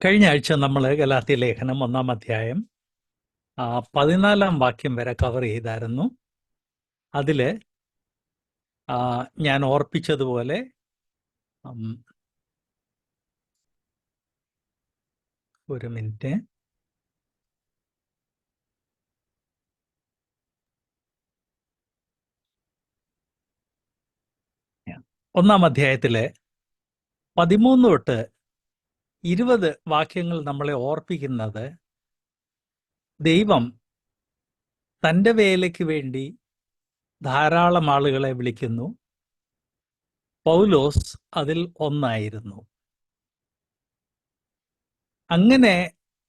കഴിഞ്ഞ ആഴ്ച നമ്മൾ ഗലാത്യ ലേഖനം 1-ാം അധ്യായം 14-ാം വാക്യം വരെ കവർ ചെയ്തായിരുന്നു. അതില് ഞാൻ ഓർപ്പിച്ചതുപോലെ ഒരു മിനിറ്റ്, ഒന്നാം അധ്യായത്തിലെ 13 തൊട്ട് 20 വാക്യങ്ങൾ നമ്മളെ ഓർപ്പിക്കുന്നത് ദൈവം തൻ്റെ വേലയ്ക്ക് വേണ്ടി ധാരാളം ആളുകളെ വിളിക്കുന്നു. പൗലോസ് അതിൽ ഒന്നായിരുന്നു. അങ്ങനെ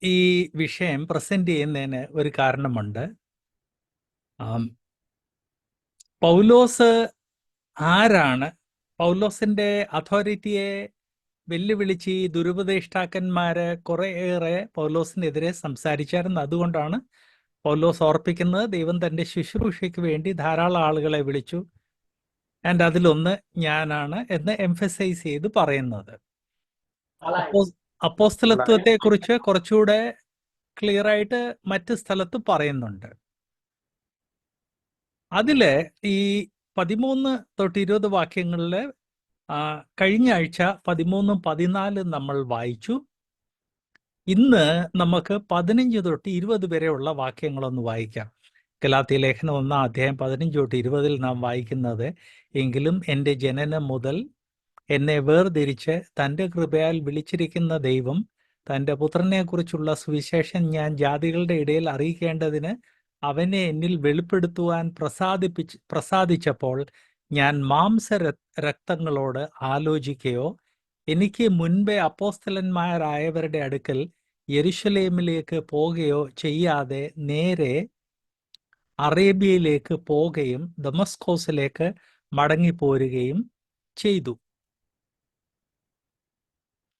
ഈ വിഷയം പ്രസന്റ് ചെയ്യുന്നതിന് ഒരു കാരണമുണ്ട്. പൗലോസ് ആരാണ്? പൗലോസിന്റെ അതോറിറ്റിയെ വെല്ലുവിളിച്ച് ഈ ദുരുപദേഷ്ടാക്കന്മാര് കുറേയേറെ പൗലോസിനെതിരെ സംസാരിച്ചായിരുന്നു. അതുകൊണ്ടാണ് പൗലോസ് ഓർപ്പിക്കുന്നത് ദൈവം തന്റെ ശുശ്രൂഷയ്ക്ക് വേണ്ടി ധാരാളം ആളുകളെ വിളിച്ചു, ആൻഡ് അതിലൊന്ന് ഞാനാണ് എന്ന് എംഫസൈസ് ചെയ്ത് പറയുന്നത്. അപ്പോസ്തലത്വത്തെ കുറിച്ച് കുറച്ചുകൂടെ ക്ലിയർ ആയിട്ട് മറ്റ് സ്ഥലത്ത് പറയുന്നുണ്ട്. അതില് ഈ 13 തൊട്ട് 20 വാക്യങ്ങളില് കഴിഞ്ഞ ആഴ്ച 13, 14 നമ്മൾ വായിച്ചു. ഇന്ന് നമുക്ക് 15 തൊട്ട് 20 വരെയുള്ള വാക്യങ്ങളൊന്ന് വായിക്കാം. ഗലാത്യ ലേഖനം 1-ാം അധ്യായം 15 തൊട്ട് 20 നാം വായിക്കുന്നത്, എങ്കിലും എൻ്റെ ജനനം മുതൽ എന്നെ വേർതിരിച്ച് തൻ്റെ കൃപയാൽ വിളിച്ചിരിക്കുന്ന ദൈവം തൻ്റെ പുത്രനെക്കുറിച്ചുള്ള സുവിശേഷം ഞാൻ ജാതികളുടെ ഇടയിൽ അറിയിക്കേണ്ടതിന് അവനെ എന്നിൽ വെളിപ്പെടുത്തുവാൻ പ്രസാദിച്ചപ്പോൾ ഞാൻ രക്തങ്ങളോട് ആലോചിക്കുകയോ എനിക്ക് മുൻപേ അപ്പോസ്തലന്മാരായവരുടെ അടുക്കൽ യെരുശലേമിലേക്ക് പോകുകയോ ചെയ്യാതെ നേരെ അറേബ്യയിലേക്ക് പോകുകയും ദമസ്കോസിലേക്ക് മടങ്ങിപ്പോരുകയും ചെയ്തു.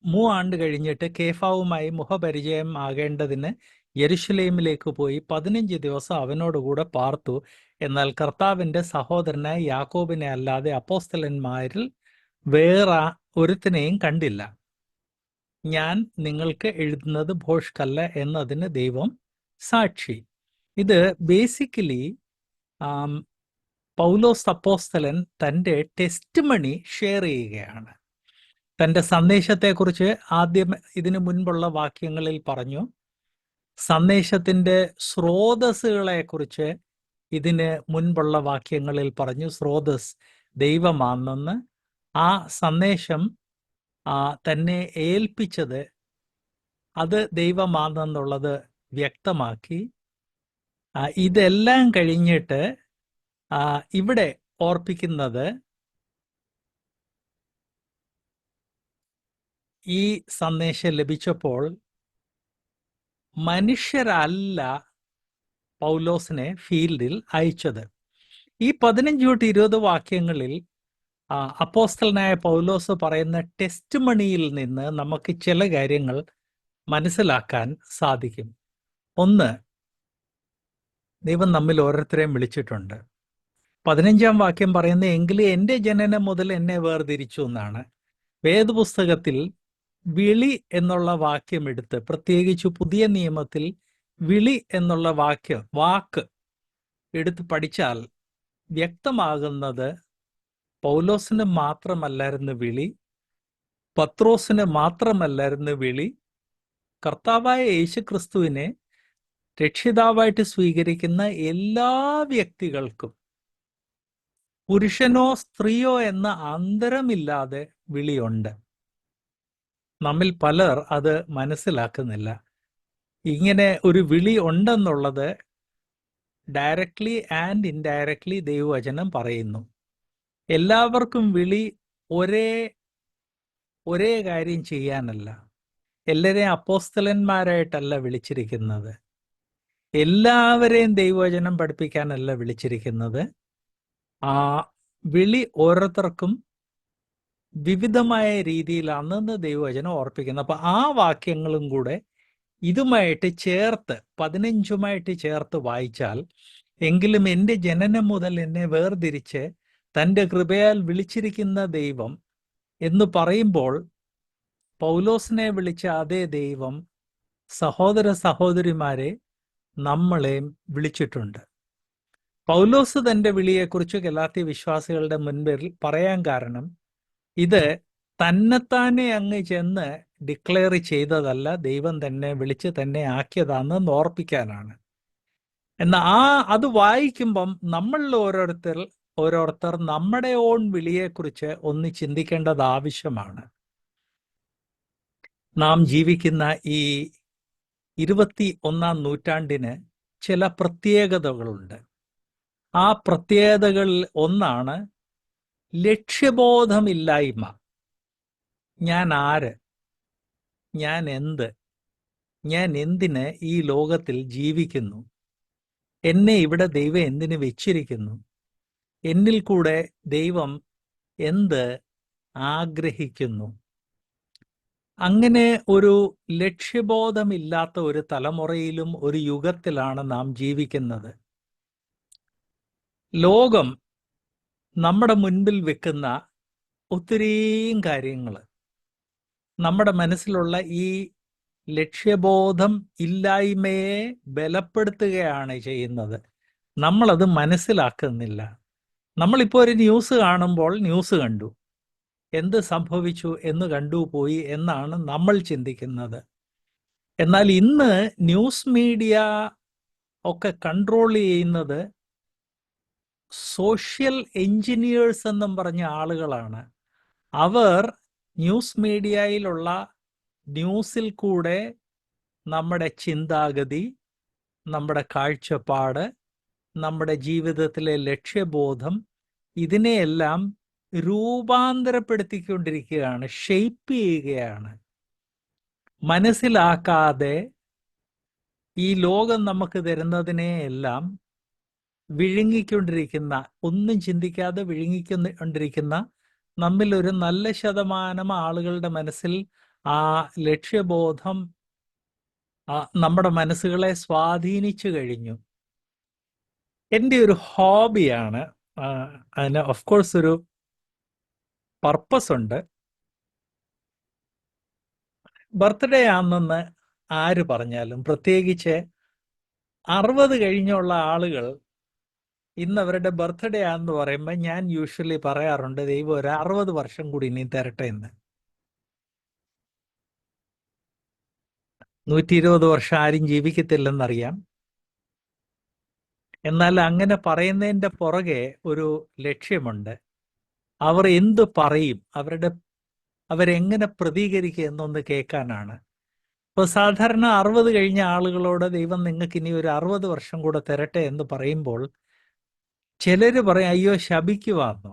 3 ആണ്ട് കഴിഞ്ഞിട്ട് കേഫാവുമായി മുഖപരിചയം ആകേണ്ടതിന് യെരുശലേമിലേക്ക് പോയി 15 ദിവസം അവനോടുകൂടെ പാർത്തു. എന്നാൽ കർത്താവിൻ്റെ സഹോദരനായ യാക്കോബിനെ അല്ലാതെ അപ്പോസ്തലന്മാരിൽ വേറെ ഒരുത്തനെയും കണ്ടില്ല. ഞാൻ നിങ്ങൾക്ക് എഴുതുന്നത് ഭോഷ്കല്ല എന്നതിന് ദൈവം സാക്ഷി. ഇത് ബേസിക്കലി പൗലോസ് അപ്പോസ്തലൻ തൻ്റെ ടെസ്റ്റ് മണി ഷെയർ ചെയ്യുകയാണ്. തൻ്റെ സന്ദേശത്തെക്കുറിച്ച് ആദ്യം ഇതിനു മുൻപുള്ള വാക്യങ്ങളിൽ പറഞ്ഞു. സന്ദേശത്തിൻ്റെ സ്രോതസ്സുകളെക്കുറിച്ച് ഇതിന് മുൻപുള്ള വാക്യങ്ങളിൽ പറഞ്ഞു. സ്രോതസ് ദൈവമാണെന്ന്, ആ സന്ദേശം തന്നെ ഏൽപ്പിച്ചത് അത് ദൈവമാണെന്നുള്ളത് വ്യക്തമാക്കി. ഇതെല്ലാം കഴിഞ്ഞിട്ട് ഇവിടെ ഓർപ്പിക്കുന്നത് ഈ സന്ദേശം ലഭിച്ചപ്പോൾ മനുഷ്യരല്ല പൗലോസിനെ ഫീൽഡിൽ അയച്ചത്. ഈ 15 തൊട്ട് 20 വാക്യങ്ങളിൽ അപ്പോസ്തലനായ പൗലോസ് പറയുന്ന ടെസ്റ്റ് മണിയിൽ നിന്ന് നമുക്ക് ചില കാര്യങ്ങൾ മനസ്സിലാക്കാൻ സാധിക്കും. ഒന്ന്, ദൈവം നമ്മിൽ ഓരോരുത്തരെയും വിളിച്ചിട്ടുണ്ട്. 15-ാം വാക്യം പറയുന്നത്, എങ്കിലും എൻ്റെ ജനനം മുതൽ എന്നെ വേർതിരിച്ചു എന്നാണ്. വേദപുസ്തകത്തിൽ വിളി എന്നുള്ള വാക്യം എടുത്ത്, പ്രത്യേകിച്ച് പുതിയ നിയമത്തിൽ വിളി എന്നുള്ള വാക്ക് എടുത്ത് പഠിച്ചാൽ വ്യക്തമാകുന്നത് പൗലോസിന് മാത്രമല്ലായിരുന്നു വിളി, പത്രോസിന് മാത്രമല്ലായിരുന്നു വിളി, കർത്താവായ യേശുക്രിസ്തുവിനെ രക്ഷിതാവായിട്ട് സ്വീകരിക്കുന്ന എല്ലാ വ്യക്തികൾക്കും പുരുഷനോ സ്ത്രീയോ എന്ന അന്തരമില്ലാതെ വിളിയുണ്ട്. നമ്മിൽ പലർ അത് മനസ്സിലാക്കുന്നില്ല. ഇങ്ങനെ ഒരു വിളി ഉണ്ടെന്നുള്ളത് ഡയറക്ട്ലി ആൻഡ് ഇൻഡയറക്ട്ലി ദൈവവചനം പറയുന്നു. എല്ലാവർക്കും വിളി ഒരേ കാര്യം ചെയ്യാനല്ല. എല്ലാവരെയും അപ്പോസ്തലന്മാരായിട്ടല്ല വിളിച്ചിരിക്കുന്നത്. എല്ലാവരെയും ദൈവവചനം പഠിപ്പിക്കാനല്ല വിളിച്ചിരിക്കുന്നത്. ആ വിളി ഓരോരുത്തർക്കും വിവിധമായ രീതിയിലാണെന്ന് ദൈവവചനം ഓർപ്പിക്കുന്നത്. അപ്പൊ ആ വാക്യങ്ങളും കൂടെ ഇതുമായിട്ട് ചേർത്ത് 15 ചേർത്ത് വായിച്ചാൽ, എങ്കിലും എൻ്റെ ജനനം മുതൽ എന്നെ വേർതിരിച്ച് തൻ്റെ കൃപയാൽ വിളിച്ചിരിക്കുന്ന ദൈവം എന്ന് പറയുമ്പോൾ പൗലോസിനെ വിളിച്ച അതേ ദൈവം സഹോദര സഹോദരിമാരെ നമ്മളെയും വിളിച്ചിട്ടുണ്ട്. പൗലോസ് തന്റെ വിളിയെക്കുറിച്ച് ഗലാത്യ വിശ്വാസികളുടെ മുൻപിൽ പറയാൻ കാരണം, ഇത് തന്നെത്താനെ അങ്ങ് ചെന്ന് ഡിക്ലെയർ ചെയ്തതല്ല, ദൈവം തന്നെ വിളിച്ച് തന്നെ ആക്കിയതാണെന്ന് ഓർപ്പിക്കാനാണ്. എന്നാൽ അത് വായിക്കുമ്പം നമ്മളിൽ ഓരോരുത്തർ നമ്മുടെ ഓൺ വിളിയെക്കുറിച്ച് ഒന്ന് ചിന്തിക്കേണ്ടത് ആവശ്യമാണ്. നാം ജീവിക്കുന്ന ഈ 21-ാം നൂറ്റാണ്ടിന് ചില പ്രത്യേകതകളുണ്ട്. ആ പ്രത്യേകതകളിൽ ഒന്നാണ് ലക്ഷ്യബോധമില്ലായ്മ. ഞാൻ ആര്, ഞാൻ എന്ത്, ഞാൻ എന്തിന് ഈ ലോകത്തിൽ ജീവിക്കുന്നു, എന്നെ ഇവിടെ ദൈവം എന്തിന് വെച്ചിരിക്കുന്നു, എന്നിൽ കൂടെ ദൈവം എന്ത് ആഗ്രഹിക്കുന്നു. അങ്ങനെ ഒരു ലക്ഷ്യബോധമില്ലാത്ത ഒരു തലമുറയിലും ഒരു യുഗത്തിലാണ് നാം ജീവിക്കുന്നത്. ലോകം നമ്മുടെ മുൻപിൽ വെക്കുന്ന ഒത്തിരിയും കാര്യങ്ങൾ നമ്മുടെ മനസ്സിലുള്ള ഈ ലക്ഷ്യബോധം ഇല്ലായ്മയെ ബലപ്പെടുത്തുകയാണ് ചെയ്യുന്നത്. നമ്മളത് മനസ്സിലാക്കുന്നില്ല. നമ്മളിപ്പോൾ ഒരു ന്യൂസ് കാണുമ്പോൾ ന്യൂസ് കണ്ടു, എന്ത് സംഭവിച്ചു എന്ന് കണ്ടുപോയി എന്നാണ് നമ്മൾ ചിന്തിക്കുന്നത്. എന്നാൽ ഇന്ന് ന്യൂസ് മീഡിയ ഒക്കെ കൺട്രോൾ ചെയ്യുന്നത് സോഷ്യൽ എഞ്ചിനീയേഴ്സ് എന്നും പറഞ്ഞ ആളുകളാണ്. അവർ ന്യൂസ് മീഡിയയിലുള്ള ന്യൂസിൽ കൂടെ നമ്മുടെ ചിന്താഗതി, നമ്മുടെ കാഴ്ചപ്പാട്, നമ്മുടെ ജീവിതത്തിലെ ലക്ഷ്യബോധം, ഇതിനെയെല്ലാം രൂപാന്തരപ്പെടുത്തിക്കൊണ്ടിരിക്കുകയാണ്, ഷെയ്പ്പ് ചെയ്യുകയാണ്. മനസ്സിലാക്കാതെ ഈ ലോകം നമുക്ക് തരുന്നതിനെയെല്ലാം വിഴുങ്ങിക്കൊണ്ടിരിക്കുന്ന, ഒന്നും ചിന്തിക്കാതെ വിഴുങ്ങിക്കൊണ്ടിരിക്കുന്ന നമ്മിൽ ഒരു നല്ല ശതമാനം ആളുകളുടെ മനസ്സിൽ ആ ലക്ഷ്യബോധം നമ്മുടെ മനസ്സുകളെ സ്വാധീനിച്ചു കഴിഞ്ഞു. എൻ്റെ ഒരു ഹോബിയാണ്. അതിന് ഓഫ് കോഴ്സ് ഒരു പർപ്പസ് ഉണ്ട്. ബർത്ത്ഡേ ആണെന്ന് ആര് പറഞ്ഞാലും, പ്രത്യേകിച്ച് 60 കഴിഞ്ഞുള്ള ആളുകൾ ഇന്ന് അവരുടെ ബർത്ത്ഡേ ആണെന്ന് പറയുമ്പോൾ ഞാൻ യൂഷ്വലി പറയാറുണ്ട്, ദൈവം ഒരു 60 വർഷം കൂടി ഇനി തരട്ടെ എന്ന്. 120 വർഷം ആരും ജീവിക്കത്തില്ലെന്നറിയാം. എന്നാൽ അങ്ങനെ പറയുന്നതിൻ്റെ പുറകെ ഒരു ലക്ഷ്യമുണ്ട്. അവർ എന്ത് പറയും, അവരെങ്ങനെ പ്രതികരിക്കുക എന്നൊന്ന് കേൾക്കാനാണ്. ഇപ്പോൾ സാധാരണ 60 കഴിഞ്ഞ ആളുകളോട് ദൈവം നിങ്ങൾക്ക് ഇനി ഒരു 60 വർഷം കൂടെ തരട്ടെ എന്ന് പറയുമ്പോൾ ചിലർ പറയും, അയ്യോ ശപിക്കുവാന്നോ.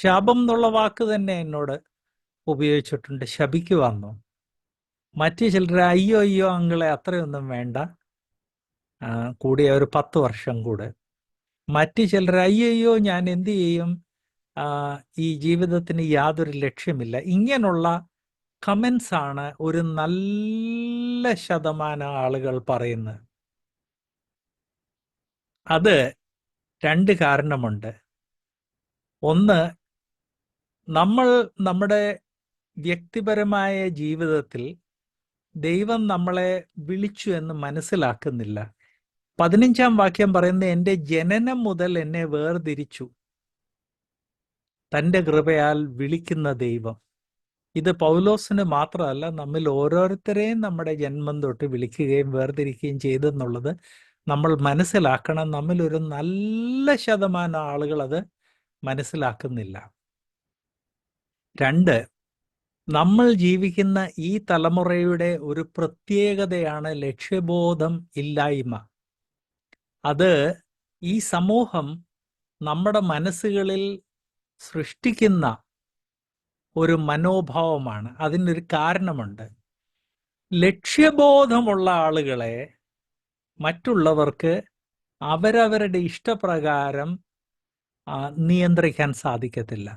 ശാപം എന്നുള്ള വാക്ക് തന്നെ എന്നോട് ഉപയോഗിച്ചിട്ടുണ്ട്, ശപിക്കുവാന്നോ. മറ്റു ചിലർ അയ്യോ അയ്യോ അങ്ങളെ അത്രയൊന്നും വേണ്ട, കൂടിയ ഒരു 10 വർഷം കൂടെ. മറ്റു ചിലർ അയ്യോ ഞാൻ എന്ത് ചെയ്യും, ഈ ജീവിതത്തിന് യാതൊരു ലക്ഷ്യമില്ല. ഇങ്ങനെയുള്ള കമൻസ് ആണ് ഒരു നല്ല ശതമാനം ആളുകൾ പറയുന്നത്. അത് 2 കാരണമുണ്ട്. ഒന്ന്, നമ്മൾ നമ്മുടെ വ്യക്തിപരമായ ജീവിതത്തിൽ ദൈവം നമ്മളെ വിളിച്ചു എന്ന് മനസ്സിലാക്കുന്നില്ല. 15-ാം വാക്യം പറയുന്നത്, എൻ്റെ ജനനം മുതൽ എന്നെ വേർതിരിച്ചു തൻ്റെ കൃപയാൽ വിളിക്കുന്ന ദൈവം. ഇത് പൗലോസിന് മാത്രമല്ല, നമ്മിൽ ഓരോരുത്തരെയും നമ്മുടെ ജന്മം തൊട്ട് വിളിക്കുകയും വേർതിരിക്കുകയും ചെയ്തെന്നുള്ളത് നമ്മൾ മനസ്സിലാക്കണം. നമ്മിൽ ഒരു നല്ല ശതമാനം ആളുകൾ അത് മനസ്സിലാക്കുന്നില്ല. 2, നമ്മൾ ജീവിക്കുന്ന ഈ തലമുറയുടെ ഒരു പ്രത്യേകതയാണ് ലക്ഷ്യബോധം ഇല്ലായ്മ. അത് ഈ സമൂഹം നമ്മുടെ മനസ്സുകളിൽ സൃഷ്ടിക്കുന്ന ഒരു മനോഭാവമാണ്. അതിനൊരു കാരണമുണ്ട്. ലക്ഷ്യബോധമുള്ള ആളുകളെ മറ്റുള്ളവർക്ക് അവരവരുടെ ഇഷ്ടപ്രകാരം നിയന്ത്രിക്കാൻ സാധിക്കത്തില്ല.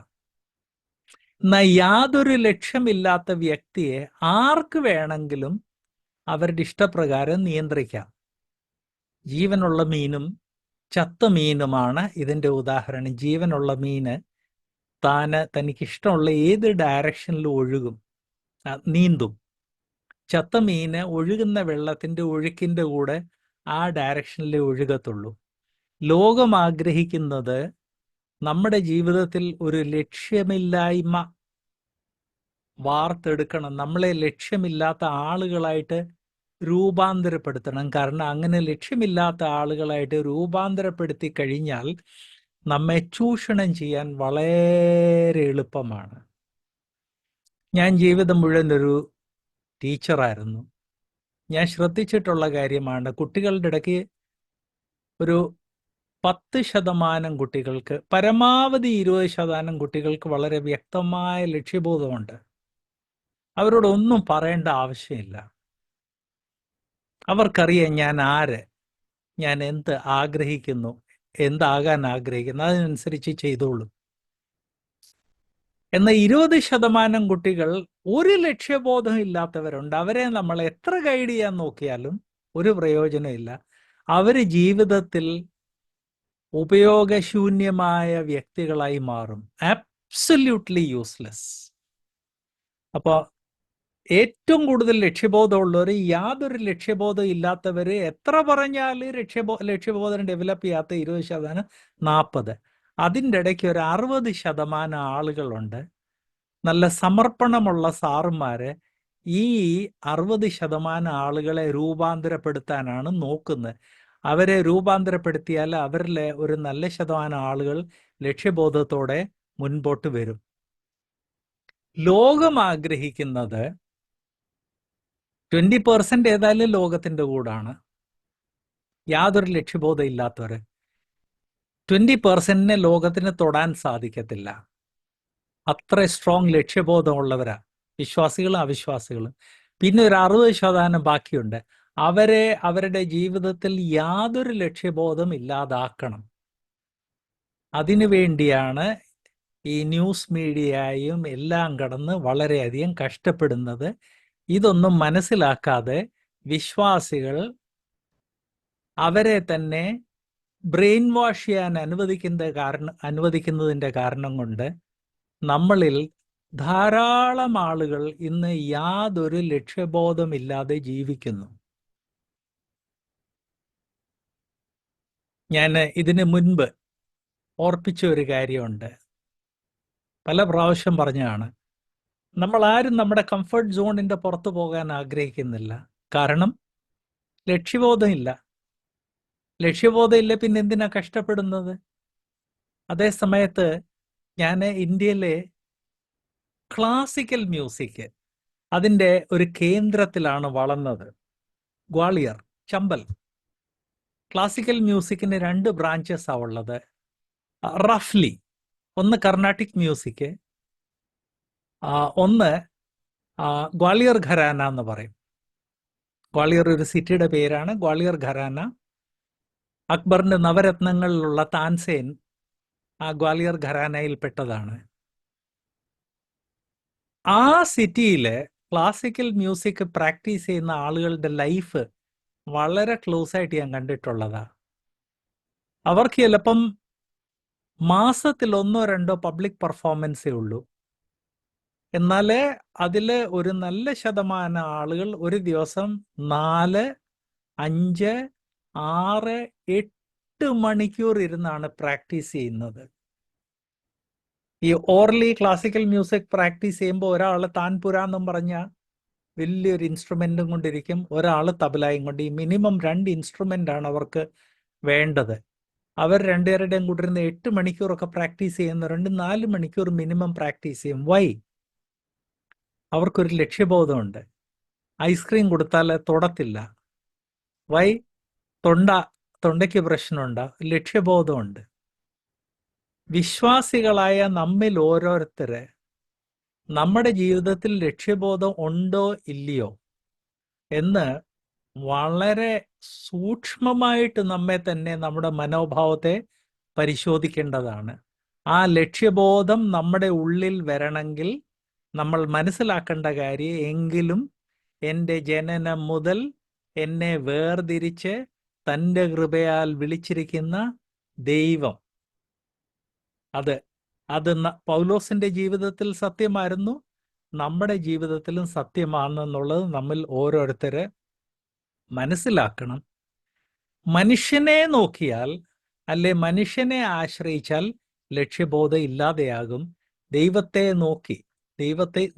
എന്നാൽ യാതൊരു ലക്ഷ്യമില്ലാത്ത വ്യക്തിയെ ആർക്ക് വേണമെങ്കിലും അവരുടെ ഇഷ്ടപ്രകാരം നിയന്ത്രിക്കാം. ജീവനുള്ള മീനും ചത്ത മീനുമാണ് ഇതിൻ്റെ ഉദാഹരണം. ജീവനുള്ള മീന് തനിക്കിഷ്ടമുള്ള ഏത് ഡയറക്ഷനിലും ഒഴുകും. നീന്തും. ചത്ത മീന് ഒഴുകുന്ന വെള്ളത്തിൻ്റെ ഒഴുക്കിൻ്റെ കൂടെ ആ ഡയറക്ഷനിലേ ഒഴുകത്തുള്ളൂ. ലോകം ആഗ്രഹിക്കുന്നത് നമ്മുടെ ജീവിതത്തിൽ ഒരു ലക്ഷ്യമില്ലായ്മ വാർത്തെടുക്കണം. നമ്മളെ ലക്ഷ്യമില്ലാത്ത ആളുകളായിട്ട് രൂപാന്തരപ്പെടുത്തണം. കാരണം അങ്ങനെ ലക്ഷ്യമില്ലാത്ത ആളുകളായിട്ട് രൂപാന്തരപ്പെടുത്തി കഴിഞ്ഞാൽ നമ്മെ ചൂഷണം ചെയ്യാൻ വളരെ എളുപ്പമാണ്. ഞാൻ ജീവിതം മുഴുവൻ ഒരു ടീച്ചറായിരുന്നു. ഞാൻ ശ്രദ്ധിച്ചിട്ടുള്ള കാര്യമാണ്, കുട്ടികളുടെ ഇടയ്ക്ക് ഒരു 10% കുട്ടികൾക്ക്, പരമാവധി 20% കുട്ടികൾക്ക് വളരെ വ്യക്തമായ ലക്ഷ്യബോധമുണ്ട്. അവരോടൊന്നും പറയേണ്ട ആവശ്യമില്ല. അവർക്കറിയാം ഞാൻ ആര്, ഞാൻ എന്ത് ആഗ്രഹിക്കുന്നു, എന്താകാൻ ആഗ്രഹിക്കുന്നു, അതിനനുസരിച്ച് ചെയ്തോളൂ. എന്നാൽ 20% കുട്ടികൾ ഒരു ലക്ഷ്യബോധം ഇല്ലാത്തവരുണ്ട്. അവരെ നമ്മൾ എത്ര ഗൈഡ് ചെയ്യാൻ നോക്കിയാലും ഒരു പ്രയോജനമില്ല. അവർ ജീവിതത്തിൽ ഉപയോഗശൂന്യമായ വ്യക്തികളായി മാറും. Absolutely useless. അപ്പോൾ ഏറ്റവും കൂടുതൽ ലക്ഷ്യബോധമുള്ളവർ, യാതൊരു ലക്ഷ്യബോധം ഇല്ലാത്തവർ, എത്ര പറഞ്ഞാൽ ലക്ഷ്യബോധം ഡെവലപ്പ് ചെയ്യാത്ത 20%, 40%. അതിൻ്റെ ഇടയ്ക്ക് ഒരു 60% ആളുകളുണ്ട്, നല്ല സമർപ്പണമുള്ള സാറുമാര്. ഈ 60% ആളുകളെ രൂപാന്തരപ്പെടുത്താനാണ് നോക്കുന്നത്. അവരെ രൂപാന്തരപ്പെടുത്തിയാൽ അവരിലെ ഒരു നല്ല ശതമാനം ആളുകൾ ലക്ഷ്യബോധത്തോടെ മുൻപോട്ട് വരും. ലോകം ആഗ്രഹിക്കുന്നത് 20% ഏതായാലും ലോകത്തിൻ്റെ കൂടാണ്. യാതൊരു ലക്ഷ്യബോധം ഇല്ലാത്തവര് 20%-നെ ലോകത്തിന് തൊടാൻ സാധിക്കത്തില്ല. അത്ര സ്ട്രോങ് ലക്ഷ്യബോധമുള്ളവരാ, വിശ്വാസികളും അവിശ്വാസികളും. പിന്നെ ഒരു 60% ബാക്കിയുണ്ട്. അവരെ അവരുടെ ജീവിതത്തിൽ യാതൊരു ലക്ഷ്യബോധം ഇല്ലാതാക്കണം. അതിനു വേണ്ടിയാണ് ഈ ന്യൂസ് മീഡിയയും എല്ലാം കടന്ന് വളരെയധികം കഷ്ടപ്പെടുന്നത്. ഇതൊന്നും മനസ്സിലാക്കാതെ വിശ്വാസികൾ അവരെ തന്നെ ബ്രെയിൻ വാഷ് ചെയ്യാൻ അനുവദിക്കുന്നതിൻ്റെ കാരണം കൊണ്ട് നമ്മളിൽ ധാരാളം ആളുകൾ ഇന്ന് യാതൊരു ലക്ഷ്യബോധമില്ലാതെ ജീവിക്കുന്നു. ഞാൻ ഇതിന് മുൻപ് ഓർപ്പിച്ച ഒരു കാര്യമുണ്ട്, പല പ്രാവശ്യം പറഞ്ഞതാണ്. നമ്മൾ ആരും നമ്മുടെ കംഫർട്ട് സോണിൻ്റെ പുറത്തു പോകാൻ ആഗ്രഹിക്കുന്നില്ല. കാരണം ലക്ഷ്യബോധമില്ല. ലക്ഷ്യബോധമില്ല, പിന്നെ എന്തിനാ കഷ്ടപ്പെടുന്നത്? അതേ സമയത്ത് ഞാൻ ഇന്ത്യയിലെ ക്ലാസിക്കൽ മ്യൂസിക് അതിൻ്റെ ഒരു കേന്ദ്രത്തിലാണ് വളർന്നത്. ഗ്വാളിയർ, ചമ്പൽ. ക്ലാസിക്കൽ മ്യൂസിക്കിന് 2 ബ്രാഞ്ചസാണ് ഉള്ളത്. റഫ്ലി, ഒന്ന് കർണാട്ടിക് മ്യൂസിക്, ഒന്ന് ഗ്വാളിയർ ഘരാന എന്ന് പറയും. ഗ്വാളിയർ ഒരു സിറ്റിയുടെ പേരാണ്. ഗ്വാളിയർ ഘരാന, അക്ബറിന്റെ നവരത്നങ്ങളിലുള്ള താൻസേൻ ആ ഗ്വാളിയർ ഘരാനയിൽപ്പെട്ടതാണ്. ആ സിറ്റിയിലെ ക്ലാസിക്കൽ മ്യൂസിക് പ്രാക്ടീസ് ചെയ്യുന്ന ആളുകളുടെ ലൈഫ് വളരെ ക്ലോസ് ആയിട്ട് ഞാൻ കണ്ടിട്ടുള്ളതാ. അവർക്ക് ചിലപ്പം മാസത്തിൽ 1-2 പബ്ലിക് പെർഫോമൻസേ ഉള്ളൂ. എന്നാൽ അതിൽ ഒരു നല്ല ശതമാനം ആളുകൾ ഒരു ദിവസം 4, 5, 6, 8 മണിക്കൂർ ഇരുന്നാണ് പ്രാക്ടീസ് ചെയ്യുന്നത്. ഈ ഓർലി ക്ലാസിക്കൽ മ്യൂസിക് പ്രാക്ടീസ് ചെയ്യുമ്പോൾ ഒരാൾ താൻപുര എന്നും പറഞ്ഞ വലിയൊരു ഇൻസ്ട്രുമെൻറ്റും കൊണ്ടിരിക്കും, ഒരാൾ തബലയും കൊണ്ട്. ഈ മിനിമം 2 ഇൻസ്ട്രുമെൻ്റാണ് അവർക്ക് വേണ്ടത്. അവർ രണ്ടുപേരുടെയും കൂട്ടിരുന്ന് 8 മണിക്കൂറൊക്കെ പ്രാക്ടീസ് ചെയ്യുന്നവരുണ്ട്, 4 മണിക്കൂർ മിനിമം പ്രാക്ടീസ് ചെയ്യും. വൈ? അവർക്കൊരു ലക്ഷ്യബോധമുണ്ട്. ഐസ്ക്രീം കൊടുത്താൽ തൊടത്തില്ല. വൈ? തൊണ്ടയ്ക്ക് പ്രശ്നമുണ്ട്. ലക്ഷ്യബോധമുണ്ട്. വിശ്വാസികളായ നമ്മിൽ ഓരോരുത്തരെ നമ്മുടെ ജീവിതത്തിൽ ലക്ഷ്യബോധം ഉണ്ടോ ഇല്ലയോ എന്ന് വളരെ സൂക്ഷ്മമായിട്ട് നമ്മെ തന്നെ, നമ്മുടെ മനോഭാവത്തെ പരിശോധിക്കേണ്ടതാണ്. ആ ലക്ഷ്യബോധം നമ്മുടെ ഉള്ളിൽ വരണമെങ്കിൽ നമ്മൾ മനസ്സിലാക്കേണ്ട കാര്യം, എങ്കിലും എൻ്റെ ജനനം മുതൽ എന്നെ വേർതിരിച്ച് തൻ്റെ കൃപയാൽ വിളിച്ചിരിക്കുന്ന ദൈവം, അത് പൗലോസിന്റെ ജീവിതത്തിൽ സത്യമായിരുന്നു, നമ്മുടെ ജീവിതത്തിലും സത്യമാണെന്നുള്ളത് നമ്മൾ ഓരോരുത്തര് മനസ്സിലാക്കണം. മനുഷ്യനെ നോക്കിയാൽ അല്ലെ മനുഷ്യനെ ആശ്രയിച്ചാൽ ലക്ഷ്യബോധം ഇല്ലാതെയാകും. ദൈവത്തെ നോക്കി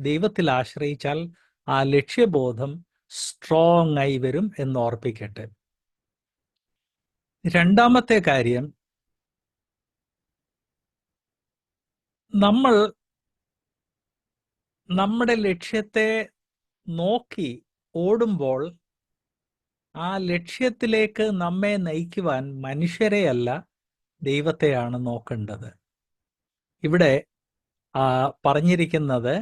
ദൈവത്തിൽ ആശ്രയിച്ചാൽ ആ ലക്ഷ്യബോധം സ്ട്രോങ് ആയി വരും എന്ന് ഓർപ്പിക്കട്ടെ. രണ്ടാമത്തെ കാര്യം, നമ്മൾ നമ്മുടെ ലക്ഷ്യത്തെ നോക്കി ഓടുമ്പോൾ ആ ലക്ഷ്യത്തിലേക്ക് നമ്മെ നയിക്കുവാൻ മനുഷ്യരെയല്ല ദൈവത്തെയാണ് നോക്കേണ്ടത്. ഇവിടെ പറഞ്ഞിരിക്കുന്നത്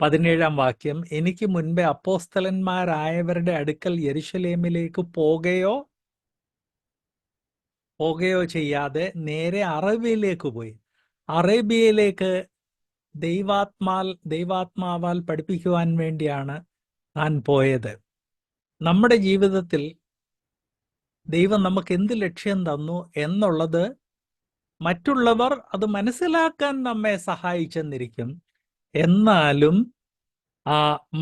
17-ാം വാക്യം, എനിക്ക് മുൻപേ അപ്പോസ്തലന്മാരായവരുടെ അടുക്കൽ യെരുശലേമിലേക്ക് പോകുകയോ ചെയ്യാതെ നേരെ അറേബ്യയിലേക്ക് പോയി. അറേബ്യയിലേക്ക് ദൈവാത്മാവാൽ പഠിപ്പിക്കുവാൻ വേണ്ടിയാണ് താൻ പോയത്. നമ്മുടെ ജീവിതത്തിൽ ദൈവം നമുക്ക് എന്ത് ലക്ഷ്യം തന്നു എന്നുള്ളത് മറ്റുള്ളവർ അത് മനസ്സിലാക്കാൻ നമ്മെ സഹായിച്ചെന്നിരിക്കും. എന്നാലും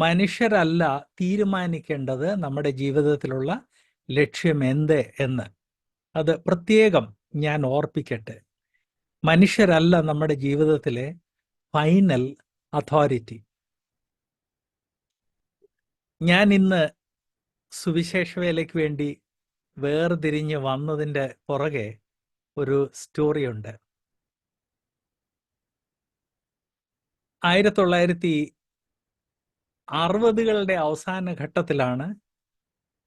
മനുഷ്യരല്ല തീരുമാനിക്കേണ്ടത് നമ്മുടെ ജീവിതത്തിലുള്ള ലക്ഷ്യം എന്ത് എന്ന്. അത് പ്രത്യേകം ഞാൻ ഓർപ്പിക്കട്ടെ. മനുഷ്യരല്ല നമ്മുടെ ജീവിതത്തിലെ ഫൈനൽ അതോറിറ്റി. ഞാൻ ഇന്ന് സുവിശേഷ വേലയ്ക്ക് വേണ്ടി വേർതിരിഞ്ഞ് വന്നതിൻ്റെ പുറകെ ഒരു സ്റ്റോറിയുണ്ട്. 1960കളുടെ അവസാന ഘട്ടത്തിലാണ്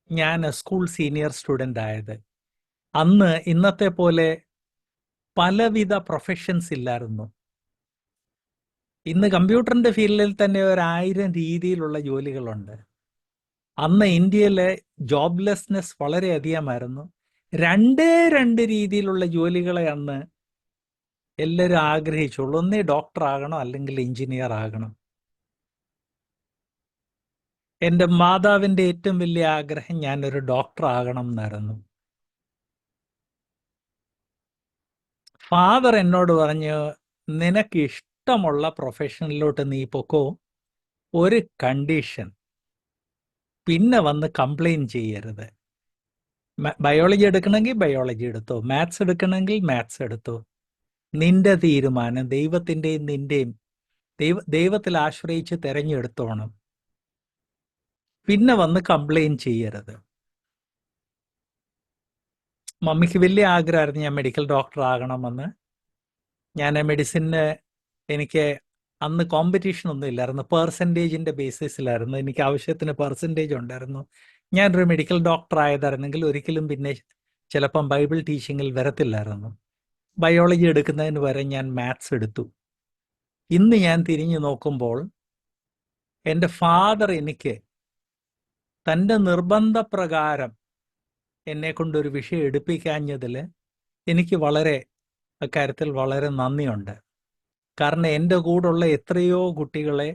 ഞാൻ സ്കൂൾ സീനിയർ സ്റ്റുഡൻ്റ് ആയത്. അന്ന് ഇന്നത്തെ പോലെ പലവിധ പ്രൊഫഷൻസ് ഇല്ലായിരുന്നു. ഇന്ന് കമ്പ്യൂട്ടറിൻ്റെ ഫീൽഡിൽ തന്നെ 1000 രീതിയിലുള്ള ജോലികളുണ്ട്. അന്ന് ഇന്ത്യയിലെ ജോബ്ലെസ്നെസ് വളരെയധികമായിരുന്നു. 2 രീതിയിലുള്ള ജോലികളെ അന്ന് എല്ലാവരും ആഗ്രഹിച്ചുള്ളൂ. ഒന്നേ ഡോക്ടർ ആകണം, അല്ലെങ്കിൽ എഞ്ചിനീയർ ആകണം. എൻ്റെ മാതാവിൻ്റെ ഏറ്റവും വലിയ ആഗ്രഹം ഞാനൊരു ഡോക്ടർ ആകണം എന്നായിരുന്നു. ഫാദർ എന്നോട് പറഞ്ഞു, നിനക്ക് ഇഷ്ടമുള്ള പ്രൊഫഷനിലോട്ട് നീ പൊക്കോ, ഒരു കണ്ടീഷൻ, പിന്നെ വന്ന് കംപ്ലൈൻറ്റ് ചെയ്യരുത്. ബയോളജി എടുക്കണമെങ്കിൽ ബയോളജി എടുത്തോ, മാത്സ് എടുക്കണമെങ്കിൽ മാത്സ് എടുത്തോ, നിന്റെ തീരുമാനം, ദൈവത്തിൻ്റെയും നിന്റെയും ദൈവത്തിൽ ആശ്രയിച്ച് തിരഞ്ഞെടുത്തോണം, പിന്നെ വന്ന് കംപ്ലൈൻറ്റ് ചെയ്യരുത്. മമ്മിക്ക് വലിയ ആഗ്രഹമായിരുന്നു ഞാൻ മെഡിക്കൽ ഡോക്ടർ ആകണമെന്ന്. ഞാൻ മെഡിസിന്, എനിക്ക് അന്ന് കോമ്പറ്റീഷൻ ഒന്നും ഇല്ലായിരുന്നു, പെർസെൻറ്റേജിൻ്റെ ബേസിസിലായിരുന്നു. എനിക്ക് ആവശ്യത്തിന് പെർസെൻറ്റേജ് ഉണ്ടായിരുന്നു. ഞാനൊരു മെഡിക്കൽ ഡോക്ടർ ആയതായിരുന്നെങ്കിൽ ഒരിക്കലും പിന്നെ ചിലപ്പം ബൈബിൾ ടീച്ചിങ്ങിൽ വരത്തില്ലായിരുന്നു. ബയോളജി എടുക്കുന്നതിന് വരെ ഞാൻ മാത്സ് എടുത്തു. ഇന്ന് ഞാൻ തിരിഞ്ഞു നോക്കുമ്പോൾ എൻ്റെ ഫാദർ എനിക്ക് തൻ്റെ നിർബന്ധപ്രകാരം എന്നെ കൊണ്ടൊരു വിഷയം എടുപ്പിക്കാഞ്ഞതിൽ എനിക്ക് അക്കാര്യത്തിൽ വളരെ നന്ദിയുണ്ട്. കാരണം എൻ്റെ കൂടെയുള്ള എത്രയോ കുട്ടികളെ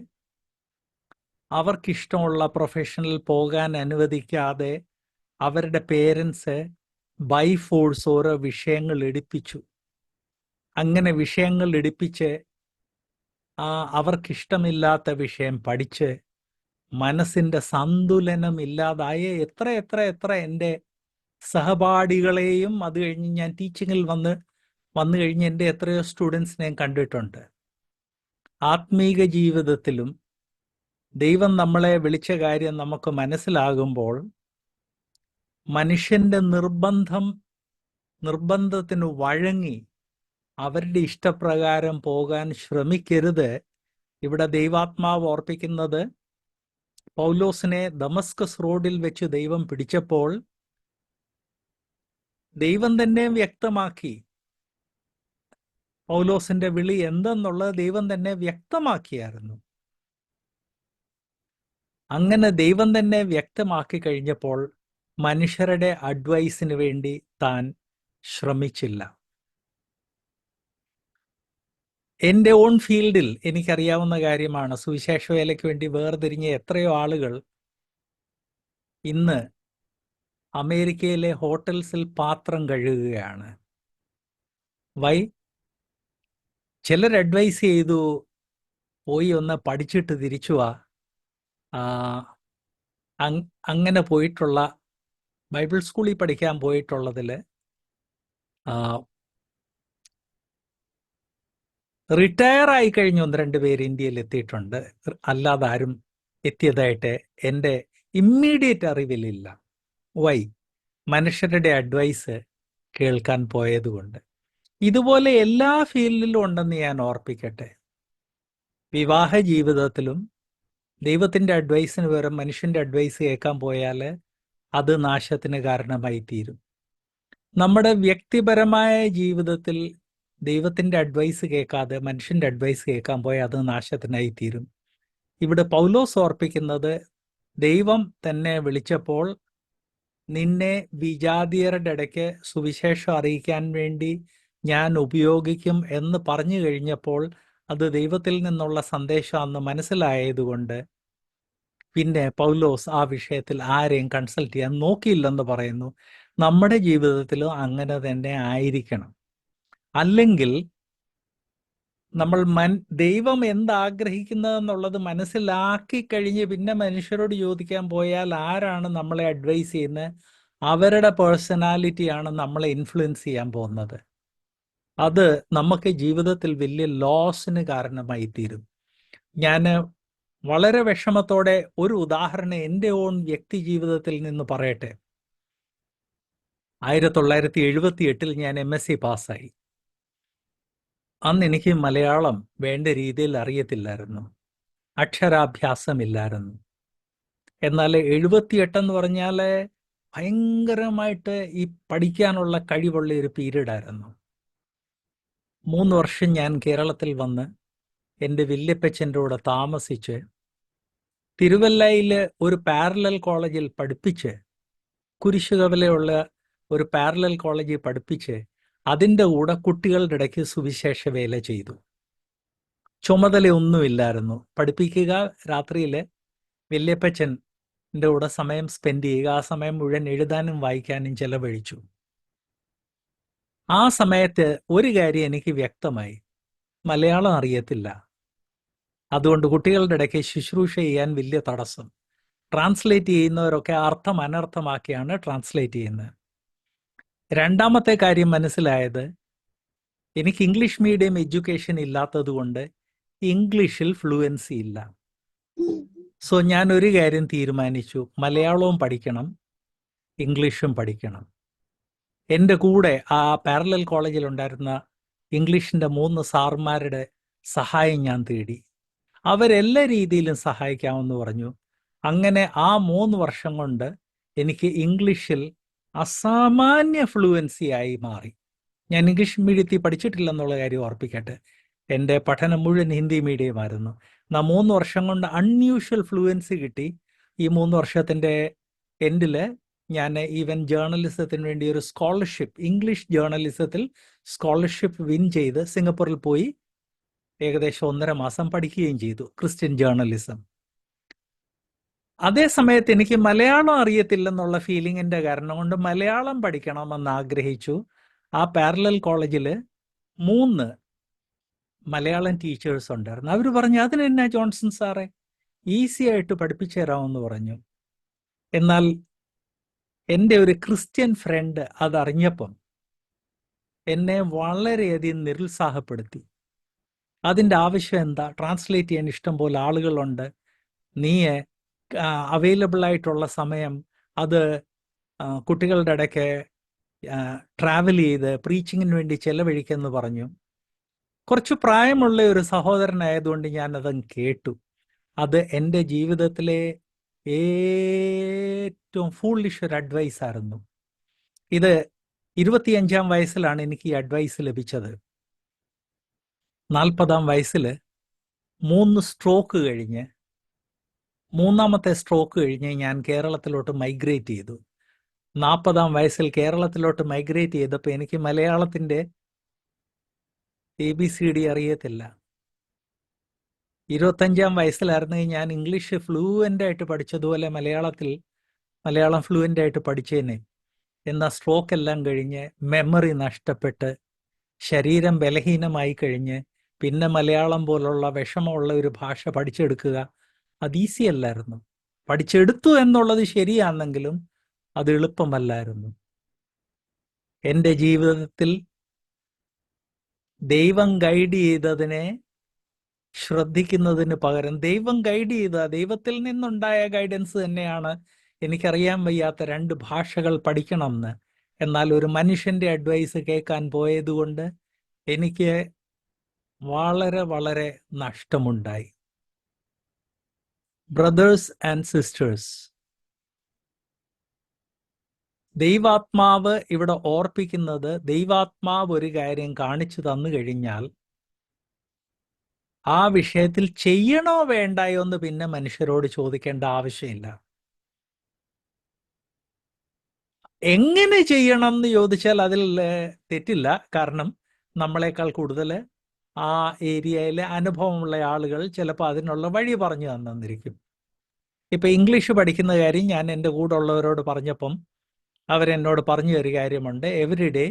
അവർക്കിഷ്ടമുള്ള പ്രൊഫഷനിൽ പോകാൻ അനുവദിക്കാതെ അവരുടെ പേരൻസ് ബൈ ഫോഴ്സ് ഓരോ വിഷയങ്ങൾ എടുപ്പിച്ചു. അങ്ങനെ വിഷയങ്ങൾ എടുപ്പിച്ച് അവർക്കിഷ്ടമില്ലാത്ത വിഷയം പഠിച്ച് മനസ്സിൻ്റെ സന്തുലനം ഇല്ലാതായ എത്ര എൻ്റെ സഹപാഠികളെയും, അത് കഴിഞ്ഞ് ഞാൻ ടീച്ചിങ്ങിൽ വന്നു കഴിഞ്ഞ് എൻ്റെ എത്രയോ സ്റ്റുഡൻസിനെയും കണ്ടിട്ടുണ്ട്. ആത്മീക ജീവിതത്തിലും ദൈവം നമ്മളെ വിളിച്ച കാര്യം നമുക്ക് മനസ്സിലാകുമ്പോൾ മനുഷ്യൻ്റെ നിർബന്ധത്തിന് വഴങ്ങി അവരുടെ ഇഷ്ടപ്രകാരം പോകാൻ ശ്രമിക്കരുത്. ഇവിടെ ദൈവാത്മാവ് ഓർപ്പിക്കുന്നത്, പൗലോസിനെ ദമസ്കസ് റോഡിൽ വെച്ച് ദൈവം പിടിച്ചപ്പോൾ ദൈവം തന്നെ വ്യക്തമാക്കി. പൗലോസിന്റെ വിളി എന്തെന്നുള്ളത് ദൈവം തന്നെ വ്യക്തമാക്കിയായിരുന്നു. അങ്ങനെ ദൈവം തന്നെ വ്യക്തമാക്കി കഴിഞ്ഞപ്പോൾ മനുഷ്യരുടെ അഡ്വൈസിന് വേണ്ടി താൻ ശ്രമിച്ചില്ല. എൻ്റെ ഓൺ ഫീൽഡിൽ എനിക്കറിയാവുന്ന കാര്യമാണ്. സുവിശേഷ വേലയ്ക്ക് വേണ്ടി വേർതിരിഞ്ഞ എത്രയോ ആളുകൾ ഇന്ന് അമേരിക്കയിലെ ഹോട്ടൽസിൽ പാത്രം കഴുകുകയാണ്. ചിലർ അഡ്വൈസ് ചെയ്തു, പോയി ഒന്ന് പഠിച്ചിട്ട് തിരിച്ചു വാ. ആ, അങ്ങനെ പോയിട്ടുള്ള, ബൈബിൾ സ്കൂളിൽ പഠിക്കാൻ പോയിട്ടുള്ളതിൽ റിട്ടയർ ആയി കഴിഞ്ഞ 1-2 പേര് ഇന്ത്യയിൽ എത്തിയിട്ടുണ്ട്. അല്ലാതെ ആരും എത്തിയതായിട്ട് എൻ്റെ ഇമ്മീഡിയറ്റ് അറിവിലില്ല. വൈ? മനുഷ്യരുടെ അഡ്വൈസ് കേൾക്കാൻ പോയതുകൊണ്ട്. ഇതുപോലെ എല്ലാ ഫീൽഡിലും ഉണ്ടെന്ന് ഞാൻ ഓർപ്പിക്കട്ടെ. വിവാഹ ജീവിതത്തിലും ദൈവത്തിൻ്റെ അഡ്വൈസിന് പകരം മനുഷ്യൻ്റെ അഡ്വൈസ് കേൾക്കാൻ പോയാൽ അത് നാശത്തിന് കാരണമായി തീരും. നമ്മുടെ വ്യക്തിപരമായ ജീവിതത്തിൽ ദൈവത്തിൻ്റെ അഡ്വൈസ് കേൾക്കാതെ മനുഷ്യൻ്റെ അഡ്വൈസ് കേൾക്കാൻ പോയാൽ അത് നാശത്തിനായി തീരും. ഇവിടെ പൗലോസ് ഓർപ്പിക്കുന്നത്, ദൈവം തന്നെ വിളിച്ചപ്പോൾ നിന്നെ വിജാതിയരുടെ ഇടയ്ക്ക് സുവിശേഷം അറിയിക്കാൻ വേണ്ടി ഞാൻ ഉപയോഗിക്കും എന്ന് പറഞ്ഞു കഴിഞ്ഞപ്പോൾ അത് ദൈവത്തിൽ നിന്നുള്ള സന്ദേശമാണെന്ന് മനസ്സിലായതുകൊണ്ട് പിന്നെ പൗലോസ് ആ വിഷയത്തിൽ ആരെയും കൺസൾട്ട് ചെയ്യാൻ നോക്കിയില്ലെന്ന് പറയുന്നു. നമ്മുടെ ജീവിതത്തിലും അങ്ങനെ തന്നെ ആയിരിക്കണം. അല്ലെങ്കിൽ നമ്മൾ ദൈവം എന്താഗ്രഹിക്കുന്നതെന്നുള്ളത് മനസ്സിലാക്കി കഴിഞ്ഞ് പിന്നെ മനുഷ്യരോട് ചോദിക്കാൻ പോയാൽ ആരാണ് നമ്മളെ അഡ്വൈസ് ചെയ്യുന്നത്? അവരുടെ പേഴ്സണാലിറ്റിയാണ് നമ്മളെ ഇൻഫ്ലുവൻസ് ചെയ്യാൻ പോകുന്നത്. അത് നമുക്ക് ജീവിതത്തിൽ വലിയ ലോസിന് കാരണമായി തീരും. ഞാൻ വളരെ വിഷമത്തോടെ ഒരു ഉദാഹരണം എൻ്റെ ഓൺ വ്യക്തി ജീവിതത്തിൽ നിന്ന് പറയട്ടെ. 1978 ഞാൻ MSc പാസ്സായി. അന്ന് എനിക്ക് മലയാളം വേണ്ട രീതിയിൽ അറിയത്തില്ലായിരുന്നു, അക്ഷരാഭ്യാസമില്ലായിരുന്നു. എന്നാൽ 78 എന്ന് പറഞ്ഞാൽ ഭയങ്കരമായിട്ട് ഈ പഠിക്കാനുള്ള കഴിവുള്ള ഒരു പീരീഡായിരുന്നു. 3 വർഷം ഞാൻ കേരളത്തിൽ വന്ന് എൻ്റെ വല്യപ്പച്ചൻ്റെ കൂടെ താമസിച്ച് തിരുവല്ലയിൽ ഒരു പാരലൽ കോളേജിൽ പഠിപ്പിച്ച്, കുരിശുകവലയുള്ള ഒരു പാരലൽ കോളേജിൽ പഠിപ്പിച്ച് അതിൻ്റെ കൂടെ കുട്ടികളുടെ ഇടയ്ക്ക് സുവിശേഷ വേല ചെയ്തു. ചുമതലയൊന്നുമില്ലായിരുന്നു. പഠിപ്പിക്കുക, രാത്രിയിൽ വല്യപ്പച്ചൻ്റെ കൂടെ സമയം സ്പെൻഡ് ചെയ്യുക. ആ സമയം മുഴുവൻ എഴുതാനും വായിക്കാനും ചെലവഴിച്ചു. ആ സമയത്ത് ഒരു കാര്യം എനിക്ക് വ്യക്തമായി, മലയാളം അറിയത്തില്ല. അതുകൊണ്ട് കുട്ടികളുടെ ഇടയ്ക്ക് ശുശ്രൂഷ ചെയ്യാൻ വലിയ തടസ്സം. ട്രാൻസ്ലേറ്റ് ചെയ്യുന്നവരൊക്കെ അർത്ഥം അനർത്ഥമാക്കിയാണ് ട്രാൻസ്ലേറ്റ് ചെയ്യുന്നത്. രണ്ടാമത്തെ കാര്യം മനസ്സിലായത്, എനിക്ക് ഇംഗ്ലീഷ് മീഡിയം എഡ്യൂക്കേഷൻ ഇല്ലാത്തത് കൊണ്ട് ഇംഗ്ലീഷിൽ ഫ്ലുവൻസി ഇല്ല. സോ ഞാൻ ഒരു കാര്യം തീരുമാനിച്ചു, മലയാളവും പഠിക്കണം, ഇംഗ്ലീഷും പഠിക്കണം. എൻ്റെ കൂടെ ആ പാരലൽ കോളേജിലുണ്ടായിരുന്ന ഇംഗ്ലീഷിൻ്റെ 3 സാർമാരുടെ സഹായം ഞാൻ തേടി. അവരെല്ലാ രീതിയിലും സഹായിക്കാമെന്ന് പറഞ്ഞു. അങ്ങനെ ആ 3 വർഷം കൊണ്ട് എനിക്ക് ഇംഗ്ലീഷിൽ അസാമാന്യ ഫ്ലുവൻസി ആയി മാറി. ഞാൻ ഇംഗ്ലീഷ് മീഡിയത്തിൽ പഠിച്ചിട്ടില്ലെന്നുള്ള കാര്യം ഓർപ്പിക്കട്ടെ. എൻ്റെ പഠനം മുഴുവൻ ഹിന്ദി മീഡിയമായിരുന്നു. 3 വർഷം കൊണ്ട് അൺയൂഷ്വൽ ഫ്ലുവൻസി കിട്ടി. ഈ 3 വർഷത്തിൻ്റെ എൻഡിൽ ഞാൻ ഈവൻ ജേർണലിസത്തിന് വേണ്ടി ഒരു സ്കോളർഷിപ്പ്, ഇംഗ്ലീഷ് ജേർണലിസത്തിൽ സ്കോളർഷിപ്പ് വിൻ ചെയ്ത് സിംഗപ്പൂരിൽ പോയി ഏകദേശം 1.5 മാസം പഠിക്കുകയും ചെയ്തു, ക്രിസ്ത്യൻ ജേർണലിസം. അതേ സമയത്ത് എനിക്ക് മലയാളം അറിയത്തില്ലെന്നുള്ള ഫീലിങ്ങിൻ്റെ കാരണം കൊണ്ട് മലയാളം പഠിക്കണമെന്ന് ആഗ്രഹിച്ചു. ആ പാരലൽ കോളേജിൽ 3 മലയാളം ടീച്ചേഴ്സ് ഉണ്ടായിരുന്നു. അവർ പറഞ്ഞു, അതിനെന്നാ ജോൺസൺ സാറേ, ഈസി ആയിട്ട് പഠിപ്പിച്ചു തരാമെന്ന് പറഞ്ഞു. എന്നാൽ എൻ്റെ ഒരു ക്രിസ്ത്യൻ ഫ്രണ്ട് അതറിഞ്ഞപ്പം എന്നെ വളരെയധികം നിരുത്സാഹപ്പെടുത്തി. അതിൻ്റെ ആവശ്യം എന്താ? ട്രാൻസ്ലേറ്റ് ചെയ്യാൻ ഇഷ്ടം പോലെ ആളുകളുണ്ട്, നീ അവൈലബിൾ ആയിട്ടുള്ള സമയം അത് കുട്ടികളുടെ ഇടയ്ക്ക് ട്രാവൽ ചെയ്ത് പ്രീച്ചിങ്ങിന് വേണ്ടി ചെലവഴിക്കുമെന്ന് പറഞ്ഞു. കുറച്ച് പ്രായമുള്ള ഒരു സഹോദരനായതുകൊണ്ട് ഞാനതങ്ങ് കേട്ടു. അത് എൻ്റെ ജീവിതത്തിലെ ഏറ്റവും ഫൂളിഷ് ഒരു അഡ്വൈസ് ആയിരുന്നു. ഇത് 25-ാം വയസ്സിലാണ് എനിക്ക് ഈ അഡ്വൈസ് ലഭിച്ചത്. 40-ാം വയസ്സിൽ 3 സ്ട്രോക്ക് കഴിഞ്ഞ്, 3-ാമത്തെ സ്ട്രോക്ക് കഴിഞ്ഞ് ഞാൻ കേരളത്തിലോട്ട് മൈഗ്രേറ്റ് ചെയ്തു. 40-ാം വയസ്സിൽ കേരളത്തിലോട്ട് മൈഗ്രേറ്റ് ചെയ്തപ്പോൾ എനിക്ക് മലയാളത്തിൻ്റെ ABCD അറിയത്തില്ല. 25-ാം വയസ്സിലായിരുന്നെങ്കിൽ ഞാൻ ഇംഗ്ലീഷ് ഫ്ലൂവൻ്റ് ആയിട്ട് പഠിച്ചതുപോലെ മലയാളം ഫ്ലൂവൻ്റ് ആയിട്ട് പഠിച്ചേനെ. എന്നാൽ സ്ട്രോക്ക് എല്ലാം കഴിഞ്ഞ് മെമ്മറി നഷ്ടപ്പെട്ട് ശരീരം ബലഹീനമായി കഴിഞ്ഞ് പിന്നെ മലയാളം പോലുള്ള വിഷമമുള്ള ഒരു ഭാഷ പഠിച്ചെടുക്കുക അത് ഈസി അല്ലായിരുന്നു. പഠിച്ചെടുത്തു എന്നുള്ളത് ശരിയാണെങ്കിലും അത് എളുപ്പമല്ലായിരുന്നു. എൻ്റെ ജീവിതത്തിൽ ദൈവം ഗൈഡ് ചെയ്തതിനെ ശ്രദ്ധിക്കുന്നതിന് പകരം ദൈവം ഗൈഡ് ചെയ്ത ദൈവത്തിൽ നിന്നുണ്ടായ ഗൈഡൻസ് തന്നെയാണ് എനിക്കറിയാൻ വയ്യാത്ത 2 ഭാഷകൾ പഠിക്കണമെന്ന്. എന്നാൽ ഒരു മനുഷ്യന്റെ അഡ്വൈസ് കേൾക്കാൻ പോയതുകൊണ്ട് എനിക്ക് വളരെ വളരെ നഷ്ടമുണ്ടായി. ബ്രദേഴ്സ് ആൻഡ് സിസ്റ്റേഴ്സ്, ദൈവാത്മാവ് ഇവിടെ ഓർപ്പിക്കുന്നത്, ദൈവാത്മാവ് ഒരു കാര്യം കാണിച്ചു തന്നു കഴിഞ്ഞാൽ ആ വിഷയത്തിൽ ചെയ്യണോ വേണ്ടായോ എന്ന് പിന്നെ മനുഷ്യരോട് ചോദിക്കേണ്ട ആവശ്യമില്ല. എങ്ങനെ ചെയ്യണം എന്ന് ചോദിച്ചാൽ അതിൽ തെറ്റില്ല. കാരണം നമ്മളെക്കാൾ കൂടുതൽ ആ ഏരിയയിലെ അനുഭവമുള്ള ആളുകൾ ചിലപ്പോൾ അതിനുള്ള വഴി പറഞ്ഞു തന്നിരിക്കും. ഇപ്പം ഇംഗ്ലീഷ് പഠിക്കുന്ന കാര്യം ഞാൻ എൻ്റെ കൂടെ ഉള്ളവരോട് പറഞ്ഞപ്പം അവരെന്നോട് പറഞ്ഞു ഒരു കാര്യമുണ്ട്. എവറി ഡേ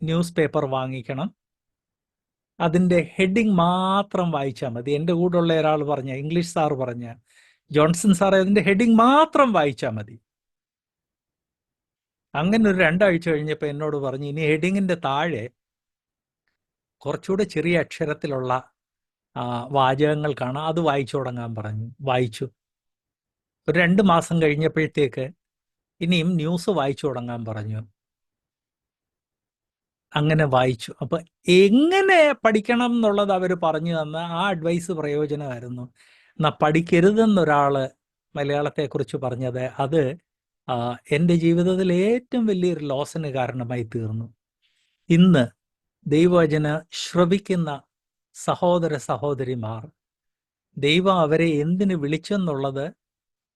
ന്യൂസ് പേപ്പർ വാങ്ങിക്കണം, അതിൻ്റെ ഹെഡിങ് മാത്രം വായിച്ചാൽ മതി. എൻ്റെ കൂടെയുള്ള ഒരാൾ പറഞ്ഞ, ഇംഗ്ലീഷ് സാർ പറഞ്ഞ, ജോൺസൺ സാർ, അതിൻ്റെ ഹെഡിങ് മാത്രം വായിച്ചാൽ മതി. അങ്ങനെ ഒരു 2 ആഴ്ച കഴിഞ്ഞപ്പോൾ എന്നോട് പറഞ്ഞു, ഇനി ഹെഡിങ്ങിൻ്റെ താഴെ കുറച്ചുകൂടെ ചെറിയ അക്ഷരത്തിലുള്ള വാചകങ്ങൾ കാണാം, അത് വായിച്ചു തുടങ്ങാൻ പറഞ്ഞു. വായിച്ചു. ഒരു 2 മാസം കഴിഞ്ഞപ്പോഴത്തേക്ക് ഇനിയും ന്യൂസ് വായിച്ചു തുടങ്ങാൻ പറഞ്ഞു. അങ്ങനെ വായിച്ചു. അപ്പൊ എങ്ങനെ പഠിക്കണം എന്നുള്ളത് അവർ പറഞ്ഞു തന്ന ആ അഡ്വൈസ് പ്രയോജനമായിരുന്നു. എന്നാൽ പഠിക്കരുതെന്നൊരാള് മലയാളത്തെക്കുറിച്ച് പറഞ്ഞത്, അത് എൻ്റെ ജീവിതത്തിൽ ഏറ്റവും വലിയൊരു ലോസിന് കാരണമായി തീർന്നു. ഇന്ന് ദൈവവചന ശ്രവിക്കുന്ന സഹോദര സഹോദരിമാർ, ദൈവം അവരെ എന്തിന് വിളിച്ചെന്നുള്ളത്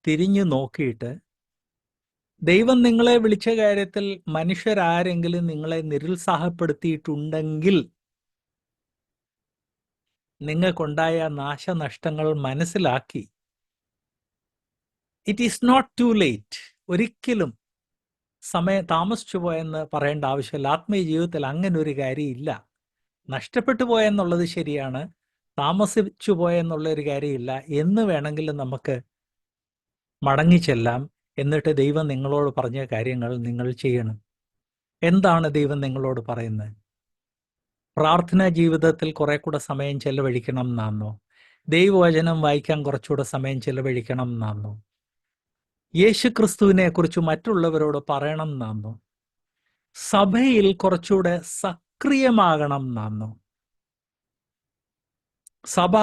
തിരിഞ്ഞു നോക്കിയിട്ട്, ദൈവം നിങ്ങളെ വിളിച്ച കാര്യത്തിൽ മനുഷ്യരാരെങ്കിലും നിങ്ങളെ നിരുത്സാഹപ്പെടുത്തിയിട്ടുണ്ടെങ്കിൽ നിങ്ങൾക്കുണ്ടായ നാശനഷ്ടങ്ങൾ മനസ്സിലാക്കി, it is not too late. ഒരിക്കലും സമയം താമസിച്ചു പോയെന്ന് പറയേണ്ട ആവശ്യമില്ല. ആത്മീയ ജീവിതത്തിൽ അങ്ങനെ ഒരു കാര്യമില്ല. നഷ്ടപ്പെട്ടു പോയെന്നുള്ളത് ശരിയാണ്, താമസിച്ചു പോയെന്നുള്ളൊരു കാര്യമില്ല. എന്ന് വേണമെങ്കിലും നമുക്ക് മടങ്ങിച്ചെല്ലാം. എന്നിട്ട് ദൈവം നിങ്ങളോട് പറഞ്ഞ കാര്യങ്ങൾ നിങ്ങൾ ചെയ്യണം. എന്താണ് ദൈവം നിങ്ങളോട് പറയുന്നത്? പ്രാർത്ഥനാ ജീവിതത്തിൽ കുറെ കൂടെ സമയം ചെലവഴിക്കണം എന്നാണോ? ദൈവവചനം വായിക്കാൻ കുറച്ചുകൂടെ സമയം ചെലവഴിക്കണം എന്നാണോ? യേശു ക്രിസ്തുവിനെ കുറിച്ച് മറ്റുള്ളവരോട് പറയണം എന്നാണോ? സഭയിൽ കുറച്ചുകൂടെ സക്രിയമാകണം എന്നാണോ? സഭ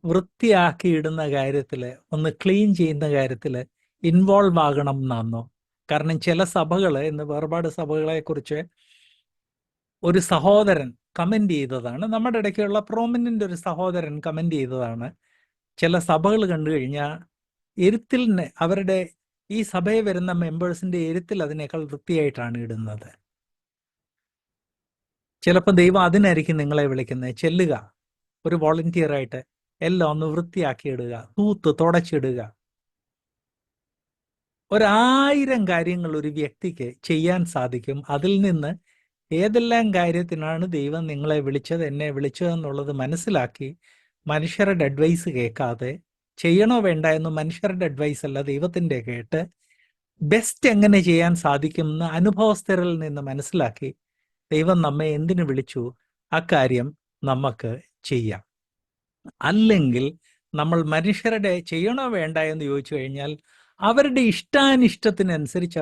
വൃത്തിയാക്കിയിടുന്ന കാര്യത്തിൽ, ഒന്ന് ക്ലീൻ ചെയ്യുന്ന കാര്യത്തിൽ ഇൻവോൾവ് ആകണം എന്നാണോ? കാരണം ചില സഭകൾ, ഇന്ന് വേർപാട് സഭകളെ കുറിച്ച് ഒരു സഹോദരൻ കമന്റ് ചെയ്തതാണ്, നമ്മുടെ ഇടയ്ക്കുള്ള പ്രോമിനന്റ് ഒരു സഹോദരൻ കമന്റ് ചെയ്തതാണ്, ചില സഭകൾ കണ്ടു കഴിഞ്ഞാൽ എരുത്തിലിന്, അവരുടെ ഈ സഭയിൽ വരുന്ന മെമ്പേഴ്സിന്റെ എരുത്തിൽ അതിനേക്കാൾ വൃത്തിയായിട്ടാണ് ഇടുന്നത്. ചിലപ്പോൾ ദൈവം അതിനായിരിക്കും നിങ്ങളെ വിളിക്കുന്നത്. ചെല്ലുക, ഒരു വോളണ്ടിയറായിട്ട് എല്ലാം ഒന്ന് വൃത്തിയാക്കിയിടുക, തൂത്ത് തുടച്ചിടുക. 1000 കാര്യങ്ങൾ ഒരു വ്യക്തിക്ക് ചെയ്യാൻ സാധിക്കും. അതിൽ നിന്ന് ഏതെല്ലാം കാര്യത്തിനാണ് ദൈവം നിങ്ങളെ വിളിച്ചത്, എന്നെ വിളിച്ചതെന്നുള്ളത് മനസ്സിലാക്കി, മനുഷ്യരുടെ അഡ്വൈസ് കേൾക്കാതെ, ചെയ്യണോ വേണ്ട എന്ന് മനുഷ്യരുടെ അഡ്വൈസ് അല്ല ദൈവത്തിൻ്റെ കേട്ട്, ബെസ്റ്റ് എങ്ങനെ ചെയ്യാൻ സാധിക്കുമെന്ന് അനുഭവസ്ഥരിൽ നിന്ന് മനസ്സിലാക്കി, ദൈവം നമ്മെ എന്തിനു വിളിച്ചു അക്കാര്യം നമുക്ക് ചെയ്യാം. അല്ലെങ്കിൽ നമ്മൾ മനുഷ്യരുടെ ചെയ്യണോ വേണ്ട എന്ന് ചോദിച്ചു കഴിഞ്ഞാൽ അവരുടെ ഇഷ്ടാനിഷ്ടത്തിനനുസരിച്ച്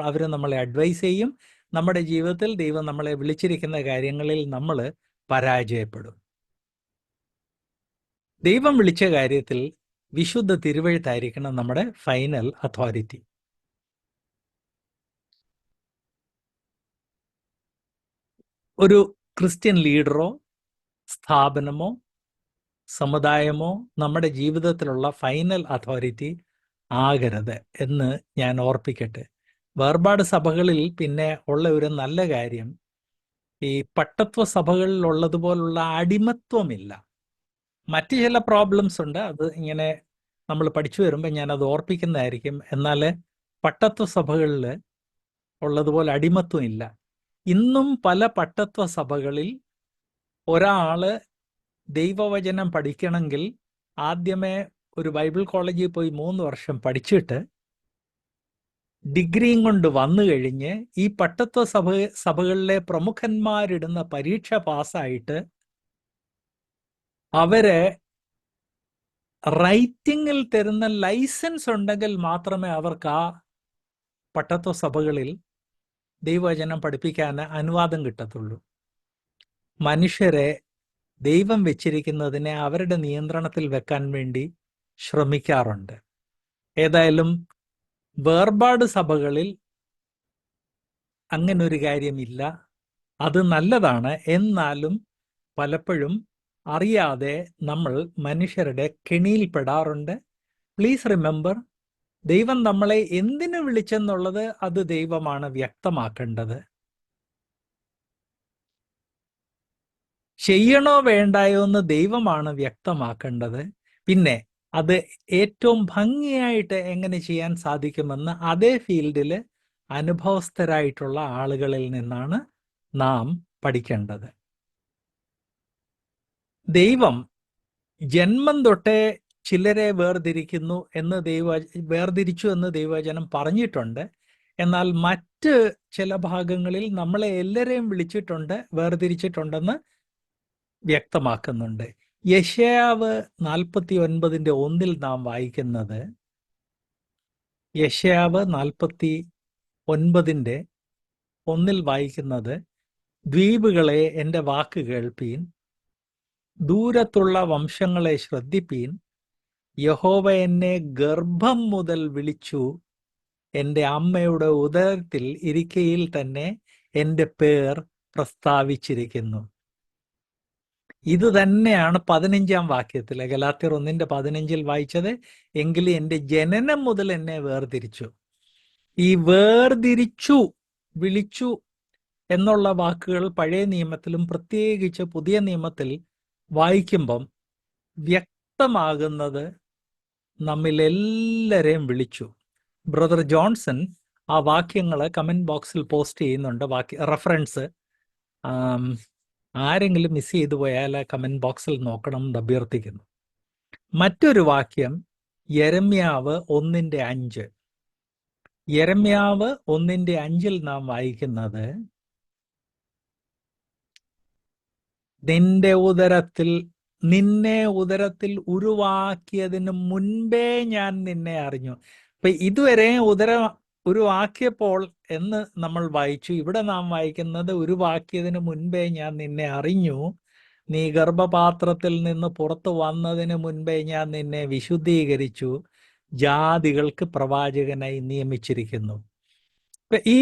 അവർ നമ്മളെ അഡ്വൈസ് ചെയ്യും. നമ്മുടെ ജീവിതത്തിൽ ദൈവം നമ്മളെ വിളിച്ചിരിക്കുന്ന കാര്യങ്ങളിൽ നമ്മൾ പരാജയപ്പെടും. ദൈവം വിളിച്ച കാര്യത്തിൽ വിശുദ്ധ തിരുവെഴുത്തായിരിക്കണം നമ്മുടെ ഫൈനൽ അതോറിറ്റി. ഒരു ക്രിസ്ത്യൻ ലീഡറോ സ്ഥാപനമോ സമുദായമോ നമ്മുടെ ജീവിതത്തിലുള്ള ഫൈനൽ അതോറിറ്റി ആകരുത് എന്ന് ഞാൻ ഓർപ്പിക്കട്ടെ. വേർപാട് സഭകളിൽ പിന്നെ ഉള്ള ഒരു നല്ല കാര്യം, ഈ പട്ടത്വ സഭകളിൽ ഉള്ളതുപോലുള്ള അടിമത്വമില്ല. മറ്റു ചില പ്രോബ്ലംസ് ഉണ്ട്, അത് ഇങ്ങനെ നമ്മൾ പഠിച്ചു വരുമ്പോൾ ഞാൻ അത് ഓർപ്പിക്കുന്നതായിരിക്കും. എന്നാൽ പട്ടത്വ സഭകളിൽ ഉള്ളതുപോലെ അടിമത്വം ഇല്ല. ഇന്നും പല പട്ടത്വ സഭകളിൽ ഒരാള് ദൈവവചനം പഠിക്കണമെങ്കിൽ ആദ്യമേ ഒരു ബൈബിൾ കോളേജിൽ പോയി 3 വർഷം പഠിച്ചിട്ട് ഡിഗ്രിയും കൊണ്ട് വന്നു കഴിഞ്ഞ് ഈ പട്ടത്വ സഭകളിലെ പ്രമുഖന്മാരിടുന്ന പരീക്ഷ പാസ്സായിട്ട് അവരെ റൈറ്റിംഗിൽ തരുന്ന ലൈസൻസ് ഉണ്ടെങ്കിൽ മാത്രമേ അവർക്ക് ആ പട്ടത്വ സഭകളിൽ ദൈവവചനം പഠിപ്പിക്കാൻ അനുവാദം കിട്ടത്തുള്ളൂ. മനുഷ്യരെ ദൈവം വെച്ചിരിക്കുന്നതിനെ അവരുടെ നിയന്ത്രണത്തിൽ വെക്കാൻ വേണ്ടി ശ്രമിക്കാറുണ്ട്. ഏതായാലും വേർപാട് സഭകളിൽ അങ്ങനൊരു കാര്യമില്ല. അത് നല്ലതാണ്. എന്നാലും പലപ്പോഴും അറിയാതെ നമ്മൾ മനുഷ്യരുടെ കെണിയിൽ പെടാറുണ്ട്. പ്ലീസ് റിമെമ്പർ, ദൈവം നമ്മളെ എന്തിനു വിളിച്ചെന്നുള്ളത് അത് ദൈവമാണ് വ്യക്തമാക്കേണ്ടത്. ചെയ്യണോ വേണ്ടായോ എന്ന് ദൈവമാണ് വ്യക്തമാക്കേണ്ടത്. പിന്നെ അത് ഏറ്റവും ഭംഗിയായിട്ട് എങ്ങനെ ചെയ്യാൻ സാധിക്കുമെന്ന് അതേ ഫീൽഡിൽ അനുഭവസ്ഥരായിട്ടുള്ള ആളുകളിൽ നിന്നാണ് നാം പഠിക്കേണ്ടത്. ദൈവം ജന്മം തൊട്ടേ ചിലരെ വേർതിരിച്ചു എന്ന് ദൈവവചനം പറഞ്ഞിട്ടുണ്ട്. എന്നാൽ മറ്റ് ചില ഭാഗങ്ങളിൽ നമ്മളെ എല്ലാവരെയും വിളിച്ചിട്ടുണ്ട്, വേർതിരിച്ചിട്ടുണ്ടെന്ന് വ്യക്തമാക്കുന്നുണ്ട്. യെശയ്യാവ് 49:1 നാം വായിക്കുന്നത്, യെശയ്യാവ് 49:1 വായിക്കുന്നത്, ദ്വീപുകളെ എൻ്റെ വാക്ക് കേൾപ്പീൻ, ദൂരത്തുള്ള വംശങ്ങളെ ശ്രദ്ധിപ്പീൻ, യഹോവ എന്നെ ഗർഭം മുതൽ വിളിച്ചു, എൻ്റെ അമ്മയുടെ ഉദരത്തിൽ ഇരിക്കയിൽ തന്നെ എൻ്റെ പേർ പ്രസ്താവിച്ചിരിക്കുന്നു. ഇത് തന്നെയാണ് 15-ാം വാക്യത്തിൽ, ഗലാത്യർ 1:15 വായിച്ചത്. എങ്കിലും എൻ്റെ ജനനം മുതൽ എന്നെ വേർതിരിച്ചു. ഈ വേർതിരിച്ചു, വിളിച്ചു എന്നുള്ള വാക്കുകൾ പഴയ നിയമത്തിലും പ്രത്യേകിച്ച് പുതിയ നിയമത്തിൽ വായിക്കുമ്പം വ്യക്തമാകുന്നത് നമ്മിലെല്ലാവരെയും വിളിച്ചു. ബ്രദർ ജോൺസൺ ആ വാക്യങ്ങൾ കമന്റ് ബോക്സിൽ പോസ്റ്റ് ചെയ്യുന്നുണ്ട്. റെഫറൻസ് ആരെങ്കിലും മിസ് ചെയ്തു പോയാൽ കമന്റ് ബോക്സിൽ നോക്കണം എന്ന് അഭ്യർത്ഥിക്കുന്നു. മറ്റൊരു വാക്യം യെരമ്യാവ് 1:5. യെരമ്യാവ് 1:5 നാം വായിക്കുന്നത്, നിന്നെ ഉദരത്തിൽ ഉരുവാക്കിയതിന് മുൻപേ ഞാൻ നിന്നെ അറിഞ്ഞു. അപ്പൊ ഇതുവരെ ഉരുവാക്കിയപ്പോൾ എന്ന് നമ്മൾ വായിച്ചു. ഇവിടെ നാം വായിക്കുന്നത് ഉരുവാക്കിയതിന് മുൻപേ ഞാൻ നിന്നെ അറിഞ്ഞു, നീ ഗർഭപാത്രത്തിൽ നിന്ന് പുറത്തു വന്നതിന് മുൻപേ ഞാൻ നിന്നെ വിശുദ്ധീകരിച്ചു, ജാതികൾക്ക് പ്രവാചകനായി നിയമിച്ചിരിക്കുന്നു. ഈ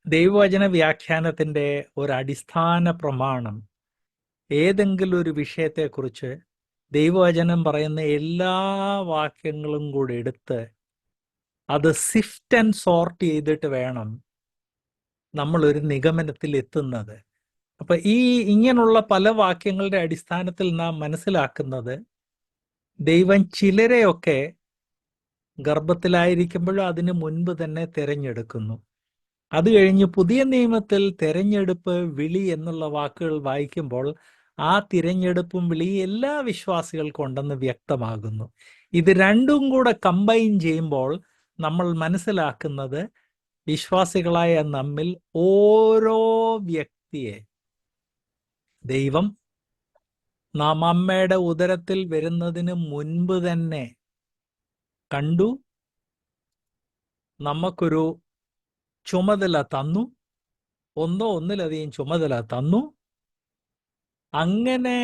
ദൈവവചന വ്യാഖ്യാനത്തിന്റെ ഒരു അടിസ്ഥാന പ്രമാണം ഏതെങ്കിലും ഒരു വിഷയത്തെക്കുറിച്ച് ദൈവവചനം പറയുന്ന എല്ലാ വാക്യങ്ങളും കൂടെ എടുത്ത് അത് സിഫ്റ്റ് ആൻഡ് സോർട്ട് ചെയ്തിട്ട് വേണം നമ്മളൊരു നിഗമനത്തിൽ എത്തുന്നത്. അപ്പൊ ഇങ്ങനെയുള്ള പല വാക്യങ്ങളുടെ അടിസ്ഥാനത്തിൽ നാം മനസ്സിലാക്കുന്നത്, ദൈവം ചിലരെയൊക്കെ ഗർഭത്തിലായിരിക്കുമ്പോഴും അതിന് മുൻപ് തന്നെ തിരഞ്ഞെടുക്കുന്നു. അത് കഴിഞ്ഞ് പുതിയ നിയമത്തിൽ തിരഞ്ഞെടുപ്പ്, വിളി എന്നുള്ള വാക്കുകൾ വായിക്കുമ്പോൾ ആ തിരഞ്ഞെടുപ്പും വിളി എല്ലാ വിശ്വാസികൾക്കും ഉണ്ടെന്ന് വ്യക്തമാകുന്നു. ഇത് രണ്ടും കൂടെ കമ്പൈൻ ചെയ്യുമ്പോൾ നമ്മൾ മനസ്സിലാക്കുന്നത്, വിശ്വാസികളായ നമ്മിൽ ഓരോ വ്യക്തിയെ ദൈവം നാം അമ്മയുടെ ഉദരത്തിൽ വരുന്നതിന് മുൻപ് തന്നെ കണ്ടു, നമുക്കൊരു ചുമതല തന്നു, ഒന്നിലധികം ചുമതല തന്നു. അങ്ങനെ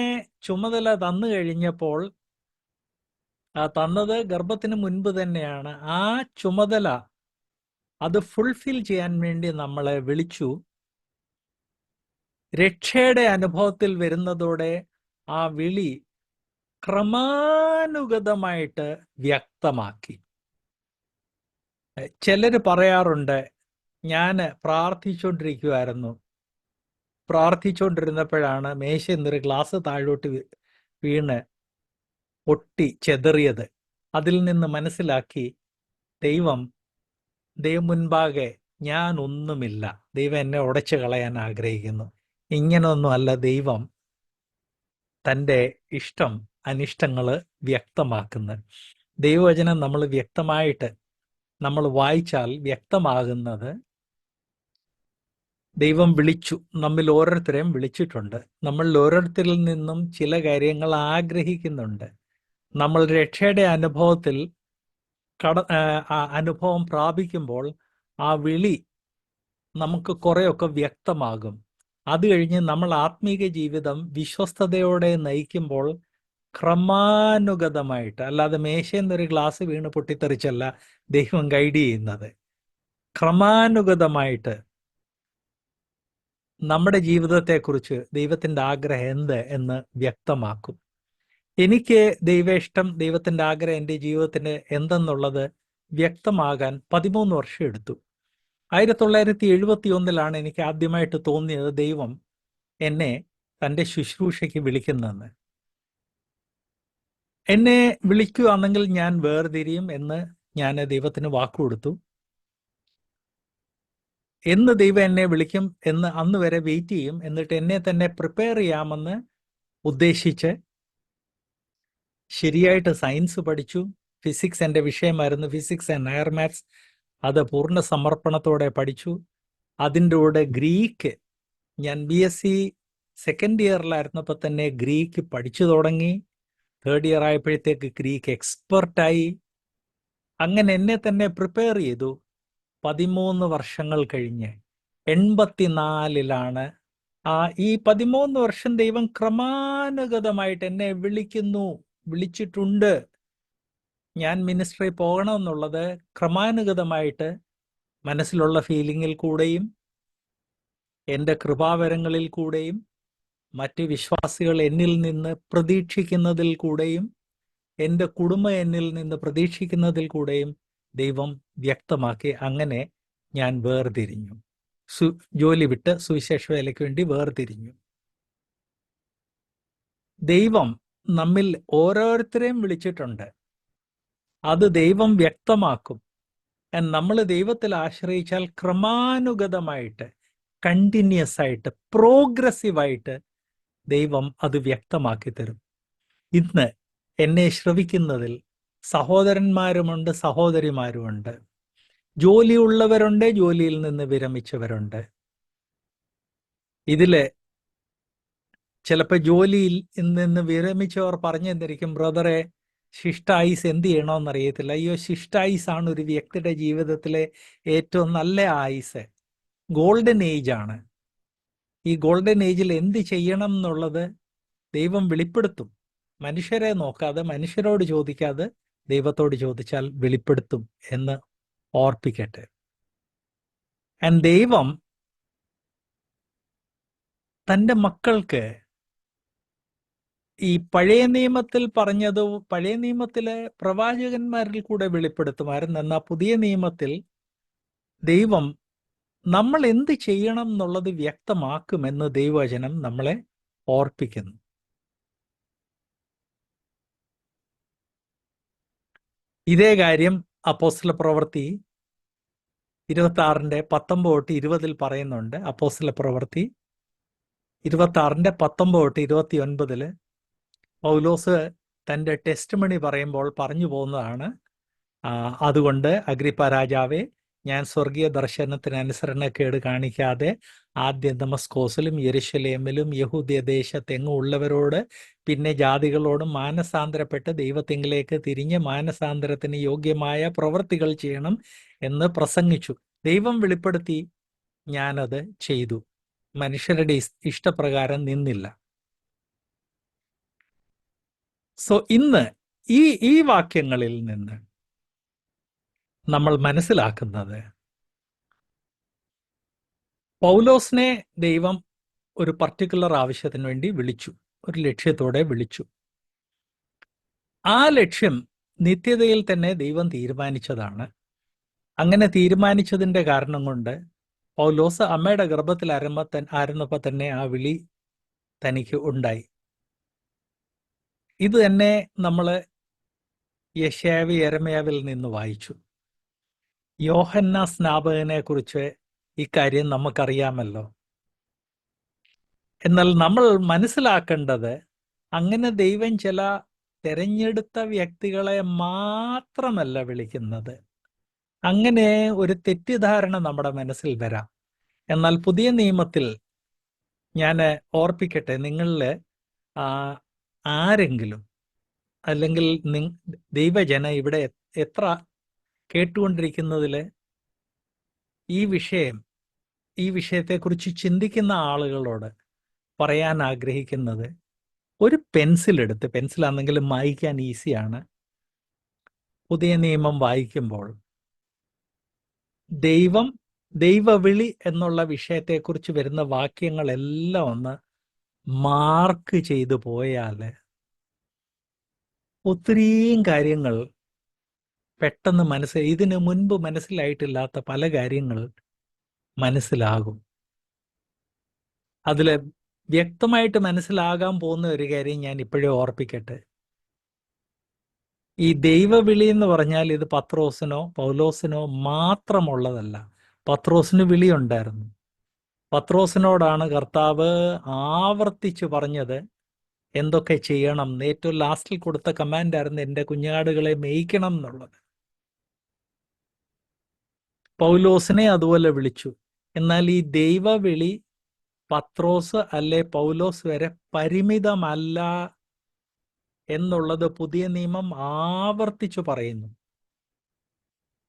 ചുമതല തന്നു കഴിഞ്ഞപ്പോൾ, തന്നത് ഗർഭത്തിന് മുൻപ് തന്നെയാണ്. ആ ചുമതല അത് ഫുൾഫിൽ ചെയ്യാൻ വേണ്ടി നമ്മളെ വിളിച്ചു. രക്ഷയുടെ അനുഭവത്തിൽ വരുന്നതോടെ ആ വിളി ക്രമാനുഗതമായിട്ട് വ്യക്തമാക്കി. ചിലര് പറയാറുണ്ട്, ഞാൻ പ്രാർത്ഥിച്ചുകൊണ്ടിരുന്നപ്പോഴാണ് മേശയിൽ നിന്നൊരു ഗ്ലാസ് താഴോട്ട് വീണ് പൊട്ടി ചെതറിയത്. അതിൽ നിന്ന് മനസ്സിലാക്കി ദൈവം മുൻപാകെ ഞാൻ ഒന്നുമില്ല, ദൈവം എന്നെ ഉടച്ചു കളയാൻ ആഗ്രഹിക്കുന്നു. ഇങ്ങനൊന്നുമല്ല ദൈവം തൻ്റെ ഇഷ്ടം അനിഷ്ടങ്ങൾ വ്യക്തമാക്കുന്നത്. ദൈവവചനം നമ്മൾ വ്യക്തമായിട്ട് നമ്മൾ വായിച്ചാൽ വ്യക്തമാകുന്നത് ദൈവം വിളിച്ചു, നമ്മിൽ ഓരോരുത്തരെയും വിളിച്ചിട്ടുണ്ട്. നമ്മളിൽ ഓരോരുത്തരിൽ നിന്നും ചില കാര്യങ്ങൾ ആഗ്രഹിക്കുന്നുണ്ട്. നമ്മൾ രക്ഷയുടെ അനുഭവത്തിൽ അനുഭവം പ്രാപിക്കുമ്പോൾ ആ വിളി നമുക്ക് കുറേയൊക്കെ വ്യക്തമാകും. അത് കഴിഞ്ഞ് നമ്മൾ ആത്മീക ജീവിതം വിശ്വസ്തയോടെ നയിക്കുമ്പോൾ ക്രമാനുഗതമായിട്ട്, അല്ലാതെ മേശയെന്നൊരു ഗ്ലാസ് വീണ് പൊട്ടിത്തെറിച്ചല്ല ദൈവം ഗൈഡ് ചെയ്യുന്നത്. ക്രമാനുഗതമായിട്ട് നമ്മുടെ ജീവിതത്തെക്കുറിച്ച് ദൈവത്തിൻ്റെ ആഗ്രഹം എന്ത് എന്ന് വ്യക്തമാക്കും. എനിക്ക് ദൈവേഷ്ടം, ദൈവത്തിൻ്റെ ആഗ്രഹം എൻ്റെ ജീവിതത്തിന് എന്തെന്നുള്ളത് വ്യക്തമാകാൻ 13 വർഷം എടുത്തു. 1971 എനിക്ക് ആദ്യമായിട്ട് തോന്നിയത് ദൈവം എന്നെ തൻ്റെ ശുശ്രൂഷയ്ക്ക് വിളിക്കുന്നെന്ന്. എന്നെ വിളിക്കുകയാണെങ്കിൽ ഞാൻ വേർതിരിയും എന്ന് ഞാൻ ദൈവത്തിന് വാക്കുകൊടുത്തു. എന്ന് ദൈവം എന്നെ വിളിക്കും എന്ന് അന്ന് വരെ വെയിറ്റ് ചെയ്യും, എന്നിട്ട് എന്നെ തന്നെ പ്രിപ്പയർ ചെയ്യാമെന്ന് ഉദ്ദേശിച്ച് ശരിയായിട്ട് സയൻസ് പഠിച്ചു. ഫിസിക്സ് എൻ്റെ വിഷയമായിരുന്നു, ഫിസിക്സ് ആൻഡ് ഹയർ മാത്സ്. അത് പൂർണ്ണ സമർപ്പണത്തോടെ പഠിച്ചു. അതിൻ്റെ കൂടെ ഗ്രീക്ക്, ഞാൻ BSc സെക്കൻഡ് ഇയറിലായിരുന്നപ്പോൾ തന്നെ ഗ്രീക്ക് പഠിച്ചു തുടങ്ങി. തേർഡ് ഇയർ ആയപ്പോഴത്തേക്ക് ഗ്രീക്ക് എക്സ്പെർട്ടായി. അങ്ങനെ എന്നെ തന്നെ പ്രിപ്പയർ ചെയ്തു. 13 വർഷങ്ങൾ കഴിഞ്ഞ് 84 ഈ 13 വർഷം ദൈവം ക്രമാനുഗതമായിട്ട് എന്നെ വിളിച്ചിട്ടുണ്ട്. ഞാൻ മിനിസ്ട്രി പോകണമെന്നുള്ളത് ക്രമാനുഗതമായിട്ട് മനസ്സിലുള്ള ഫീലിങ്ങിൽ കൂടെയും എൻ്റെ കൃപാവരങ്ങളിൽ കൂടെയും മറ്റ് വിശ്വാസികൾ എന്നിൽ നിന്ന് പ്രതീക്ഷിക്കുന്നതിൽ കൂടെയും എൻ്റെ കുടുംബം എന്നിൽ നിന്ന് പ്രതീക്ഷിക്കുന്നതിൽ കൂടെയും ദൈവം വ്യക്തമാക്കി. അങ്ങനെ ഞാൻ വേർതിരിഞ്ഞു, ജോലി വിട്ട് സുവിശേഷ വേലയ്ക്ക് വേണ്ടി വേർതിരിഞ്ഞു. ദൈവം നമ്മിൽ ഓരോരുത്തരെയും വിളിച്ചിട്ടുണ്ട്. അത് ദൈവം വ്യക്തമാക്കും. നമ്മൾ ദൈവത്തിൽ ആശ്രയിച്ചാൽ ക്രമാനുഗതമായിട്ട്, കണ്ടിന്യൂസ് ആയിട്ട്, പ്രോഗ്രസീവായിട്ട് ദൈവം അത് വ്യക്തമാക്കി തരും. ഇന്ന് എന്നെ ശ്രവിക്കുന്നതിൽ സഹോദരന്മാരുമുണ്ട്, സഹോദരിമാരുമുണ്ട്. ജോലിയുള്ളവരുണ്ട്, ജോലിയിൽ നിന്ന് വിരമിച്ചവരുണ്ട്. ഇതില് ചിലപ്പോൾ ജോലിയിൽ നിന്ന് വിരമിച്ചവർ പറഞ്ഞു തന്നിരിക്കും, ബ്രദറെ ശിഷ്ടായുസ് എന്ത് ചെയ്യണമെന്നറിയത്തില്ല. അയ്യോ, ശിഷ്ടായുസാണ് ഒരു വ്യക്തിയുടെ ജീവിതത്തിലെ ഏറ്റവും നല്ല ആയുസ്, ഗോൾഡൻ ഏജ് ആണ്. ഈ ഗോൾഡൻ ഏജിൽ എന്ത് ചെയ്യണം എന്നുള്ളത് ദൈവം വെളിപ്പെടുത്തും. മനുഷ്യരെ നോക്കാതെ, മനുഷ്യരോട് ചോദിക്കാതെ ദൈവത്തോട് ചോദിച്ചാൽ വെളിപ്പെടുത്തും എന്ന് ഓർപ്പിക്കട്ടെ. ദൈവം തൻ്റെ മക്കൾക്ക് ഈ പഴയ നിയമത്തിൽ പറഞ്ഞത് പഴയ നിയമത്തിലെ പ്രവാചകന്മാരിൽ കൂടെ വെളിപ്പെടുത്തുമായിരുന്നു. എന്നാൽ പുതിയ നിയമത്തിൽ ദൈവം നമ്മൾ എന്ത് ചെയ്യണം എന്നുള്ളത് വ്യക്തമാക്കുമെന്ന് ദൈവവചനം നമ്മളെ ഓർപ്പിക്കുന്നു. ഇതേ കാര്യം അപ്പോസ്തല പ്രവൃത്തി 26:19-20 പറയുന്നുണ്ട്. അപ്പോസ്തല പ്രവൃത്തി 26:19-29 പൗലോസ് തൻ്റെ ടെസ്റ്റ് പറയുമ്പോൾ പറഞ്ഞു പോകുന്നതാണ്. അതുകൊണ്ട് അഗ്രിപ്പ രാജാവേ, ഞാൻ സ്വർഗീയ ദർശനത്തിന് അനുസരണക്കേട് കാണിക്കാതെ ആദ്യം ദമസ്കോസിലും യെരുശലേമിലും യഹൂദ്യ ദേശത്തെങ്ങും ഉള്ളവരോട് പിന്നെ ജാതികളോടും മാനസാന്തരപ്പെട്ട് ദൈവത്തിങ്കിലേക്ക് തിരിഞ്ഞ് മാനസാന്തരത്തിന് യോഗ്യമായ പ്രവൃത്തികൾ ചെയ്യണം എന്ന് പ്രസംഗിച്ചു. ദൈവം വെളിപ്പെടുത്തി, ഞാനത് ചെയ്തു. മനുഷ്യരുടെ ഇഷ്ടപ്രകാരം നിന്നില്ല. ഇന്ന് ഈ വാക്യങ്ങളിൽ നിന്ന് നമ്മൾ മനസ്സിലാക്കുന്നത്, പൗലോസിനെ ദൈവം ഒരു പർട്ടിക്കുലർ ആവശ്യത്തിന് വേണ്ടി വിളിച്ചു, ഒരു ലക്ഷ്യത്തോടെ വിളിച്ചു. ആ ലക്ഷ്യം നിത്യതയിൽ തന്നെ ദൈവം തീരുമാനിച്ചതാണ്. അങ്ങനെ തീരുമാനിച്ചതിൻ്റെ കാരണം കൊണ്ട് പൗലോസ് അമ്മയുടെ ഗർഭത്തിൽ ആയിരുന്നപ്പോൾ തന്നെ ആ വിളി തനിക്ക് ഉണ്ടായി. ഇത് തന്നെ നമ്മൾ യെശയ്യാവ് യെരമ്യാവിൽ നിന്ന് വായിച്ചു. യോഹന്നാൻ സ്നാപകനെ കുറിച്ച് ഇക്കാര്യം നമുക്കറിയാമല്ലോ. എന്നാൽ നമ്മൾ മനസ്സിലാക്കേണ്ടത്, അങ്ങനെ ദൈവം ചില തെരഞ്ഞെടുത്ത വ്യക്തികളെ മാത്രമല്ല വിളിക്കുന്നത്. അങ്ങനെ ഒരു തെറ്റിദ്ധാരണ നമ്മുടെ മനസ്സിൽ വരാം. എന്നാൽ പുതിയ നിയമത്തിൽ ഞാൻ ഓർപ്പിക്കട്ടെ, നിങ്ങളിൽ ആരെങ്കിലും അല്ലെങ്കിൽ ദൈവജന ഇവിടെ എത്ര കേട്ടുകൊണ്ടിരിക്കുന്നതിൽ ഈ വിഷയത്തെക്കുറിച്ച് ചിന്തിക്കുന്ന ആളുകളോട് പറയാൻ ആഗ്രഹിക്കുന്നത്, ഒരു പെൻസിലെടുത്ത്, പെൻസിലാണെങ്കിൽ മായ്ക്കാൻ ഈസിയാണ്, പുതിയ നിയമം വായിക്കുമ്പോൾ ദൈവവിളി എന്നുള്ള വിഷയത്തെക്കുറിച്ച് വരുന്ന വാക്യങ്ങളെല്ലാം ഒന്ന് മാർക്ക് ചെയ്തു പോയാൽ ഒത്തിരിയും കാര്യങ്ങൾ പെട്ടെന്ന് ഇതിനു മുൻപ് മനസ്സിലായിട്ടില്ലാത്ത പല കാര്യങ്ങൾ മനസ്സിലാകും. അതിൽ വ്യക്തമായിട്ട് മനസ്സിലാകാൻ പോകുന്ന ഒരു കാര്യം ഞാൻ ഇപ്പോഴേ ഓർപ്പിക്കട്ടെ. ഈ ദൈവവിളി എന്ന് പറഞ്ഞാൽ ഇത് പത്രോസിനോ പൗലോസിനോ മാത്രമുള്ളതല്ല. പത്രോസിന് വിളിയുണ്ടായിരുന്നു. പത്രോസിനോടാണ് കർത്താവ് ആവർത്തിച്ചു പറഞ്ഞത് എന്തൊക്കെ ചെയ്യണം. ഏറ്റവും ലാസ്റ്റിൽ കൊടുത്ത കമാൻഡായിരുന്നു എൻ്റെ കുഞ്ഞാടുകളെ മേയ്ക്കണം എന്നുള്ളത്. പൗലോസിനെ അതുപോലെ വിളിച്ചു. എന്നാൽ ഈ ദൈവവിളി പത്രോസ് അല്ലെ പൗലോസ് വരെ പരിമിതമല്ല എന്നുള്ളത് പുതിയ നിയമം ആവർത്തിച്ചു പറയുന്നു.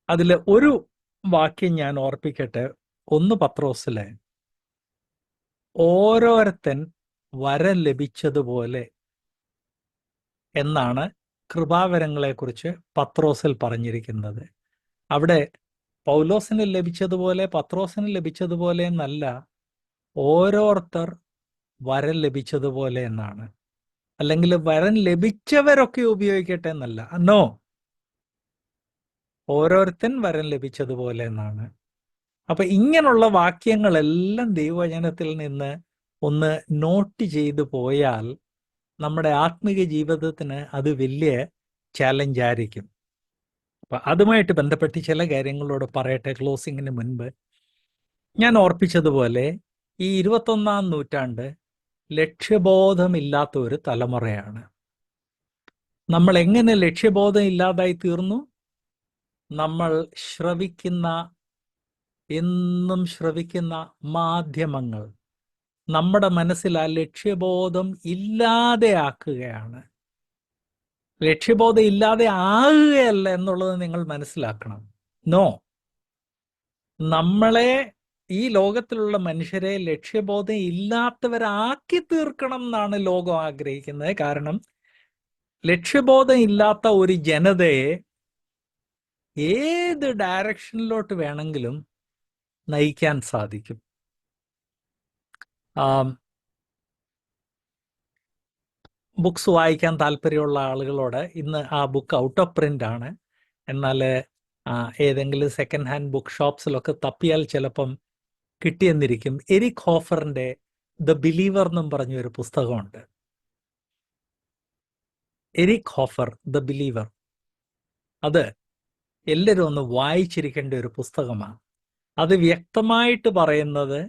അതിൽ ഒരു വാക്യം ഞാൻ ഓർപ്പിക്കട്ടെ. 1 പത്രോസിലെ ഓരോരുത്തൻ വരം ലഭിച്ചതുപോലെ എന്നാണ് കൃപാവരങ്ങളെക്കുറിച്ച് പത്രോസിൽ പറഞ്ഞിരിക്കുന്നത്. അവിടെ പൗലോസിന് ലഭിച്ചതുപോലെ പത്രോസിന് ലഭിച്ചതുപോലെ എന്നല്ല, ഓരോരുത്തർ വരം ലഭിച്ചതുപോലെ എന്നാണ്. അല്ലെങ്കിൽ വരം ലഭിച്ചവരൊക്കെ ഉപയോഗിക്കട്ടെ എന്നല്ല, നോ, ഓരോരുത്തൻ വരം ലഭിച്ചതുപോലെ എന്നാണ്. അപ്പൊ ഇങ്ങനെയുള്ള വാക്യങ്ങളെല്ലാം ദൈവവചനത്തിൽ നിന്ന് ഒന്ന് നോട്ട് ചെയ്തു പോയാൽ നമ്മുടെ ആത്മീയ ജീവിതത്തിന് അത് വലിയ ചാലഞ്ചായിരിക്കും. അപ്പൊ അതുമായിട്ട് ബന്ധപ്പെട്ട് ചില കാര്യങ്ങളോട് പറയട്ടെ ക്ലോസിങ്ങിന് മുൻപ്. ഞാൻ ഓർപ്പിച്ചതുപോലെ ഈ 21-ാം നൂറ്റാണ്ട് ലക്ഷ്യബോധമില്ലാത്ത ഒരു തലമുറയാണ്. നമ്മൾ എങ്ങനെ ലക്ഷ്യബോധം ഇല്ലാതായി തീർന്നു? നമ്മൾ എന്നും ശ്രവിക്കുന്ന മാധ്യമങ്ങൾ നമ്മുടെ മനസ്സിൽ ആ ലക്ഷ്യബോധം ഇല്ലാതെ ആക്കുകയാണ്. ലക്ഷ്യബോധം ഇല്ലാതെ ആകുകയല്ല എന്നുള്ളത് നിങ്ങൾ മനസ്സിലാക്കണം. നോ, നമ്മളെ, ഈ ലോകത്തിലുള്ള മനുഷ്യരെ ലക്ഷ്യബോധം ഇല്ലാത്തവരാക്കി തീർക്കണം എന്നാണ് ലോകം ആഗ്രഹിക്കുന്നത്. കാരണം ലക്ഷ്യബോധം ഇല്ലാത്ത ഒരു ജനതയെ ഏത് ഡയറക്ഷനിലോട്ട് വേണമെങ്കിലും നയിക്കാൻ സാധിക്കും. ബുക്സ് വായിക്കാൻ താല്പര്യമുള്ള ആളുകളോട്, ഇന്ന് ആ ബുക്ക് ഔട്ട് ഓഫ് പ്രിന്റ് ആണ്. എന്നാൽ ഏതെങ്കിലും സെക്കൻഡ് ഹാൻഡ് ബുക്ക് ഷോപ്സിലൊക്കെ തപ്പിയാൽ ചിലപ്പം കിട്ടിയെന്നിരിക്കും. എരിക് ഹോഫറിന്റെ ദ ബിലീവർ എന്നും പറഞ്ഞൊരു പുസ്തകമുണ്ട്. എരിക് ഹോഫർ ദ ബിലീവർ, അത് എല്ലാവരും ഒന്ന് വായിച്ചിരിക്കേണ്ട ഒരു പുസ്തകമാണ്. അത് വ്യക്തമായിട്ട് പറയുന്നത്,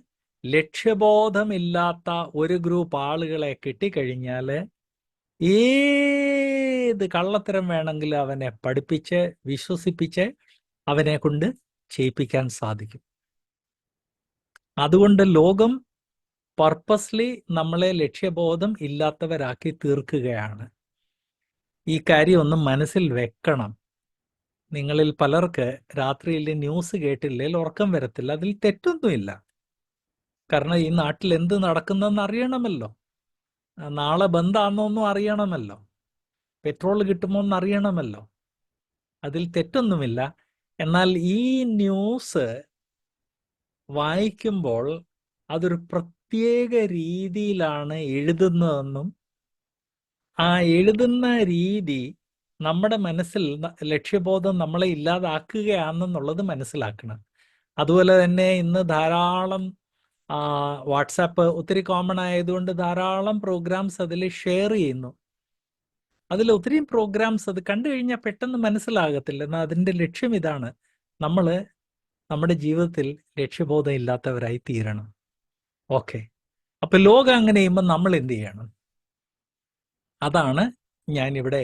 ലക്ഷ്യബോധമില്ലാത്ത ഒരു ഗ്രൂപ്പ് ആളുകളെ കിട്ടിക്കഴിഞ്ഞാൽ ഏത് കള്ളത്തരം വേണമെങ്കിലും അവനെ പഠിപ്പിച്ച് വിശ്വസിപ്പിച്ച് അവനെ കൊണ്ട് ചെയ്യിപ്പിക്കാൻ സാധിക്കും. അതുകൊണ്ട് ലോകം പർപ്പസ്ലി നമ്മളെ ലക്ഷ്യബോധം ഇല്ലാത്തവരാക്കി തീർക്കുകയാണ്. ഈ കാര്യം ഒന്ന് മനസ്സിൽ വെക്കണം. നിങ്ങളിൽ പലർക്ക് രാത്രിയിൽ ന്യൂസ് കേട്ടില്ലെങ്കിൽ ഉറക്കം വരത്തില്ല. അതിൽ തെറ്റൊന്നുമില്ല. കാരണം ഈ നാട്ടിൽ എന്ത് നടക്കുന്നതെന്ന് അറിയണമല്ലോ. നാളെ ബന്ധാന്നൊന്നും അറിയണമല്ലോ. പെട്രോൾ കിട്ടുമോ എന്ന് അറിയണമല്ലോ. അതിൽ തെറ്റൊന്നുമില്ല. എന്നാൽ ഈ ന്യൂസ് വായിക്കുമ്പോൾ അതൊരു പ്രത്യേക രീതിയിലാണ് എഴുതുന്നതെന്നും ആ എഴുതുന്ന രീതി നമ്മുടെ മനസ്സിൽ ലക്ഷ്യബോധം നമ്മളെ ഇല്ലാതാക്കുകയാണെന്നുള്ളത് മനസ്സിലാക്കണം. അതുപോലെ തന്നെ ഇന്ന് ധാരാളം വാട്സാപ്പ് ഒത്തിരി കോമൺ ആയതുകൊണ്ട് ധാരാളം പ്രോഗ്രാംസ് അതിൽ ഷെയർ ചെയ്യുന്നു. അതിൽ ഒത്തിരി പ്രോഗ്രാംസ് അത് കണ്ടു കഴിഞ്ഞാൽ പെട്ടെന്ന് മനസ്സിലാകത്തില്ല. എന്നാൽ അതിൻ്റെ ലക്ഷ്യം ഇതാണ്, നമ്മൾ നമ്മുടെ ജീവിതത്തിൽ ലക്ഷ്യബോധം ഇല്ലാത്തവരായി തീരണം. ഓക്കെ, അപ്പൊ ലോകം അങ്ങനെ ചെയ്യുമ്പോൾ നമ്മൾ എന്ത് ചെയ്യണം? അതാണ് ഞാനിവിടെ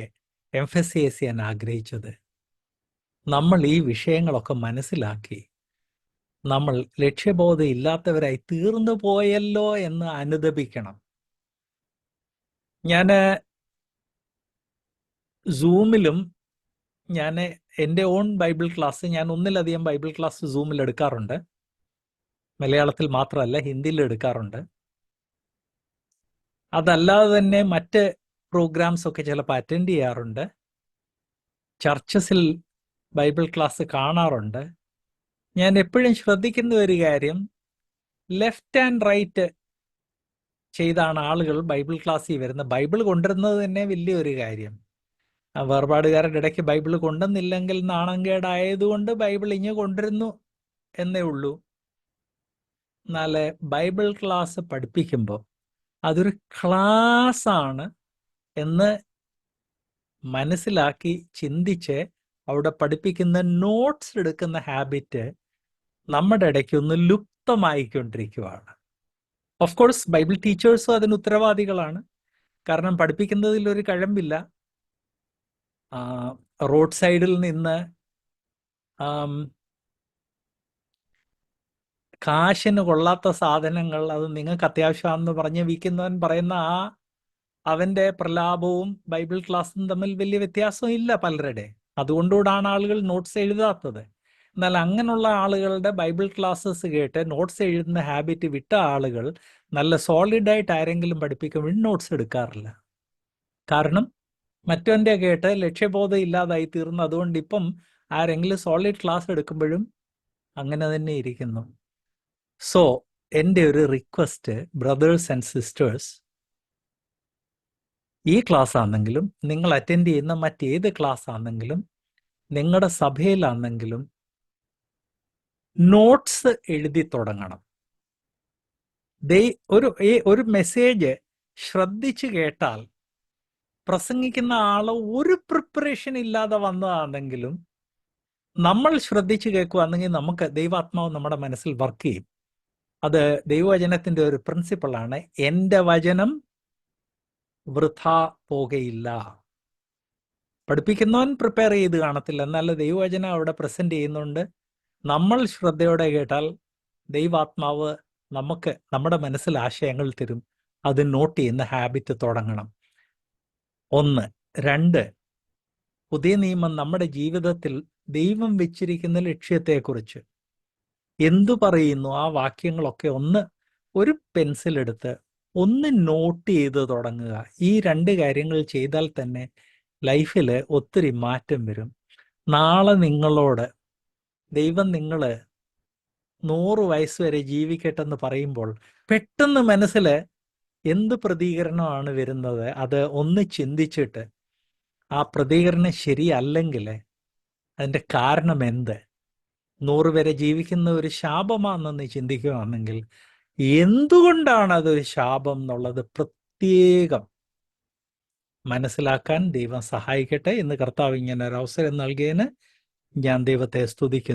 എംഫസൈസ് ചെയ്യാൻ ആഗ്രഹിച്ചത്. നമ്മൾ ഈ വിഷയങ്ങളൊക്കെ മനസ്സിലാക്കി നമ്മൾ ലക്ഷ്യബോധം ഇല്ലാത്തവരായി തീർന്നു പോയല്ലോ എന്ന് അനുദപിക്കണം. ഞാൻ സൂമിലും ഞാൻ എൻ്റെ ഓൺ ബൈബിൾ ക്ലാസ്, ഞാൻ ഒന്നിലധികം ബൈബിൾ ക്ലാസ് സൂമിൽ എടുക്കാറുണ്ട്. മലയാളത്തിൽ മാത്രമല്ല, ഹിന്ദിയിൽ എടുക്കാറുണ്ട്. അതല്ലാതെ തന്നെ മറ്റ് പ്രോഗ്രാംസ് ഒക്കെ ചിലപ്പോൾ അറ്റൻഡ് ചെയ്യാറുണ്ട്. ചർച്ചസിൽ ബൈബിൾ ക്ലാസ് കാണാറുണ്ട്. ഞാൻ എപ്പോഴും ശ്രദ്ധിക്കുന്ന ഒരു കാര്യം, ലെഫ്റ്റ് ആൻഡ് റൈറ്റ് ചെയ്താണ് ആളുകൾ ബൈബിൾ ക്ലാസ്സിൽ വരുന്നത്. ബൈബിൾ കൊണ്ടുവരുന്നത് തന്നെ വലിയൊരു കാര്യം. വേർപാടുകാരുടെ ഇടയ്ക്ക് ബൈബിൾ കൊണ്ടുവന്നില്ലെങ്കിൽ നാണംകേടായതുകൊണ്ട് ബൈബിൾ ഇങ്ങ് കൊണ്ടുവരുന്നു എന്നേ ഉള്ളൂ. എന്നാൽ ബൈബിൾ ക്ലാസ് പഠിപ്പിക്കുമ്പോൾ അതൊരു ക്ലാസ് ആണ് എന്ന് മനസ്സിലാക്കി ചിന്തിച്ച് അവിടെ പഠിപ്പിക്കുന്ന നോട്ട്സ് എടുക്കുന്ന ഹാബിറ്റ് നമ്മുടെ ഇടയ്ക്ക് ഒന്ന് ലുപ്തമായിക്കൊണ്ടിരിക്കുകയാണ്. ഓഫ് കോഴ്സ് ബൈബിൾ ടീച്ചേഴ്സും അതിന് ഉത്തരവാദികളാണ്. കാരണം പഠിപ്പിക്കുന്നതിൽ ഒരു കഴമ്പില്ല. റോഡ് സൈഡിൽ നിന്ന് കാശിന് കൊള്ളാത്ത സാധനങ്ങൾ അത് നിങ്ങൾക്ക് അത്യാവശ്യമാണെന്ന് പറഞ്ഞ് വിൽക്കുന്നവൻ പറയുന്ന അവൻ്റെ പ്രലാപവും ബൈബിൾ ക്ലാസ്സും തമ്മിൽ വലിയ വ്യത്യാസം ഇല്ല പലരുടെ. അതുകൊണ്ടുകൂടാണ് ആളുകൾ നോട്ട്സ് എഴുതാത്തത്. എന്നാൽ അങ്ങനെയുള്ള ആളുകളുടെ ബൈബിൾ ക്ലാസ്സസ് കേട്ട് നോട്ട്സ് എഴുതുന്ന ഹാബിറ്റ് വിട്ട ആളുകൾ നല്ല സോളിഡായിട്ട് ആരെങ്കിലും പഠിപ്പിക്കുമ്പോൾ നോട്ട്സ് എടുക്കാറില്ല. കാരണം മറ്റവൻ്റെ കേട്ട് ലക്ഷ്യബോധം ഇല്ലാതായി തീർന്നു. അതുകൊണ്ട് ഇപ്പം ആരെങ്കിലും സോളിഡ് ക്ലാസ് എടുക്കുമ്പോഴും അങ്ങനെ തന്നെ ഇരിക്കുന്നു. സോ എൻ്റെ ഒരു റിക്വസ്റ്റ്, ബ്രദേഴ്സ് ആൻഡ് സിസ്റ്റേഴ്സ്, ഈ ക്ലാസ് ആണെങ്കിലും നിങ്ങൾ അറ്റൻഡ് ചെയ്യുന്ന മറ്റേത് ക്ലാസ് ആണെങ്കിലും നിങ്ങളുടെ സഭയിലാണെങ്കിലും നോട്ട്സ് എഴുതി തുടങ്ങണം. ഒരു മെസ്സേജ് ശ്രദ്ധിച്ചു കേട്ടാൽ പ്രസംഗിക്കുന്ന ആള് ഒരു പ്രിപ്പറേഷൻ ഇല്ലാതെ വന്നതാണെങ്കിലും നമ്മൾ ശ്രദ്ധിച്ചു കേൾക്കുകയാണെങ്കിൽ നമുക്ക് ദൈവാത്മാവ് നമ്മുടെ മനസ്സിൽ വർക്ക് ചെയ്യും. അത് ദൈവവചനത്തിന്റെ ഒരു പ്രിൻസിപ്പിളാണ്, എൻ്റെ വചനം വൃഥാ പോകയില്ല. പഠിപ്പിക്കുന്നവൻ പ്രിപ്പയർ ചെയ്ത് കാണത്തില്ല, എന്നാൽ ദൈവവചനം അവിടെ പ്രസന്റ് ചെയ്യുന്നുണ്ട്. നമ്മൾ ശ്രദ്ധയോടെ കേട്ടാൽ ദൈവാത്മാവ് നമുക്ക് നമ്മുടെ മനസ്സിൽ ആശയങ്ങൾ തരും. അത് നോട്ട് ചെയ്യുന്ന ഹാബിറ്റ് തുടങ്ങണം. 1. 2, പുതിയ നിയമം നമ്മുടെ ജീവിതത്തിൽ ദൈവം വെച്ചിരിക്കുന്ന ലക്ഷ്യത്തെക്കുറിച്ച് എന്തു പറയുന്നു ആ വാക്യങ്ങളൊക്കെ ഒരു പെൻസിലെടുത്ത് ഒന്ന് നോട്ട് ചെയ്ത് തുടങ്ങുക. ഈ 2 കാര്യങ്ങൾ ചെയ്താൽ തന്നെ ലൈഫിൽ ഒത്തിരി മാറ്റം വരും. നാളെ നിങ്ങളോട് ദൈവം നിങ്ങൾ 100 വയസ്സ് വരെ ജീവിക്കട്ടെന്ന് പറയുമ്പോൾ പെട്ടെന്ന് മനസ്സിൽ എന്ത് പ്രതികരണമാണ് വരുന്നത്, അത് ഒന്ന് ചിന്തിച്ചിട്ട് ആ പ്രതികരണം ശരിയല്ലെങ്കിൽ അതിൻ്റെ കാരണം എന്ത്, 100 വരെ ജീവിക്കുന്ന ഒരു ശാപമാണെന്ന് ചിന്തിക്കുകയാണെങ്കിൽ എന്തുകൊണ്ടാണ് അതൊരു ശാപം എന്നുള്ളത് പ്രത്യേകം മനസ്സിലാക്കാൻ ദൈവം സഹായിക്കട്ടെ എന്ന് കർത്താവ് ഇങ്ങനെ ഒരു അവസരം നൽകിയതിന് ഞാൻ ദൈവത്തെ സ്തുതിക്കുന്നു.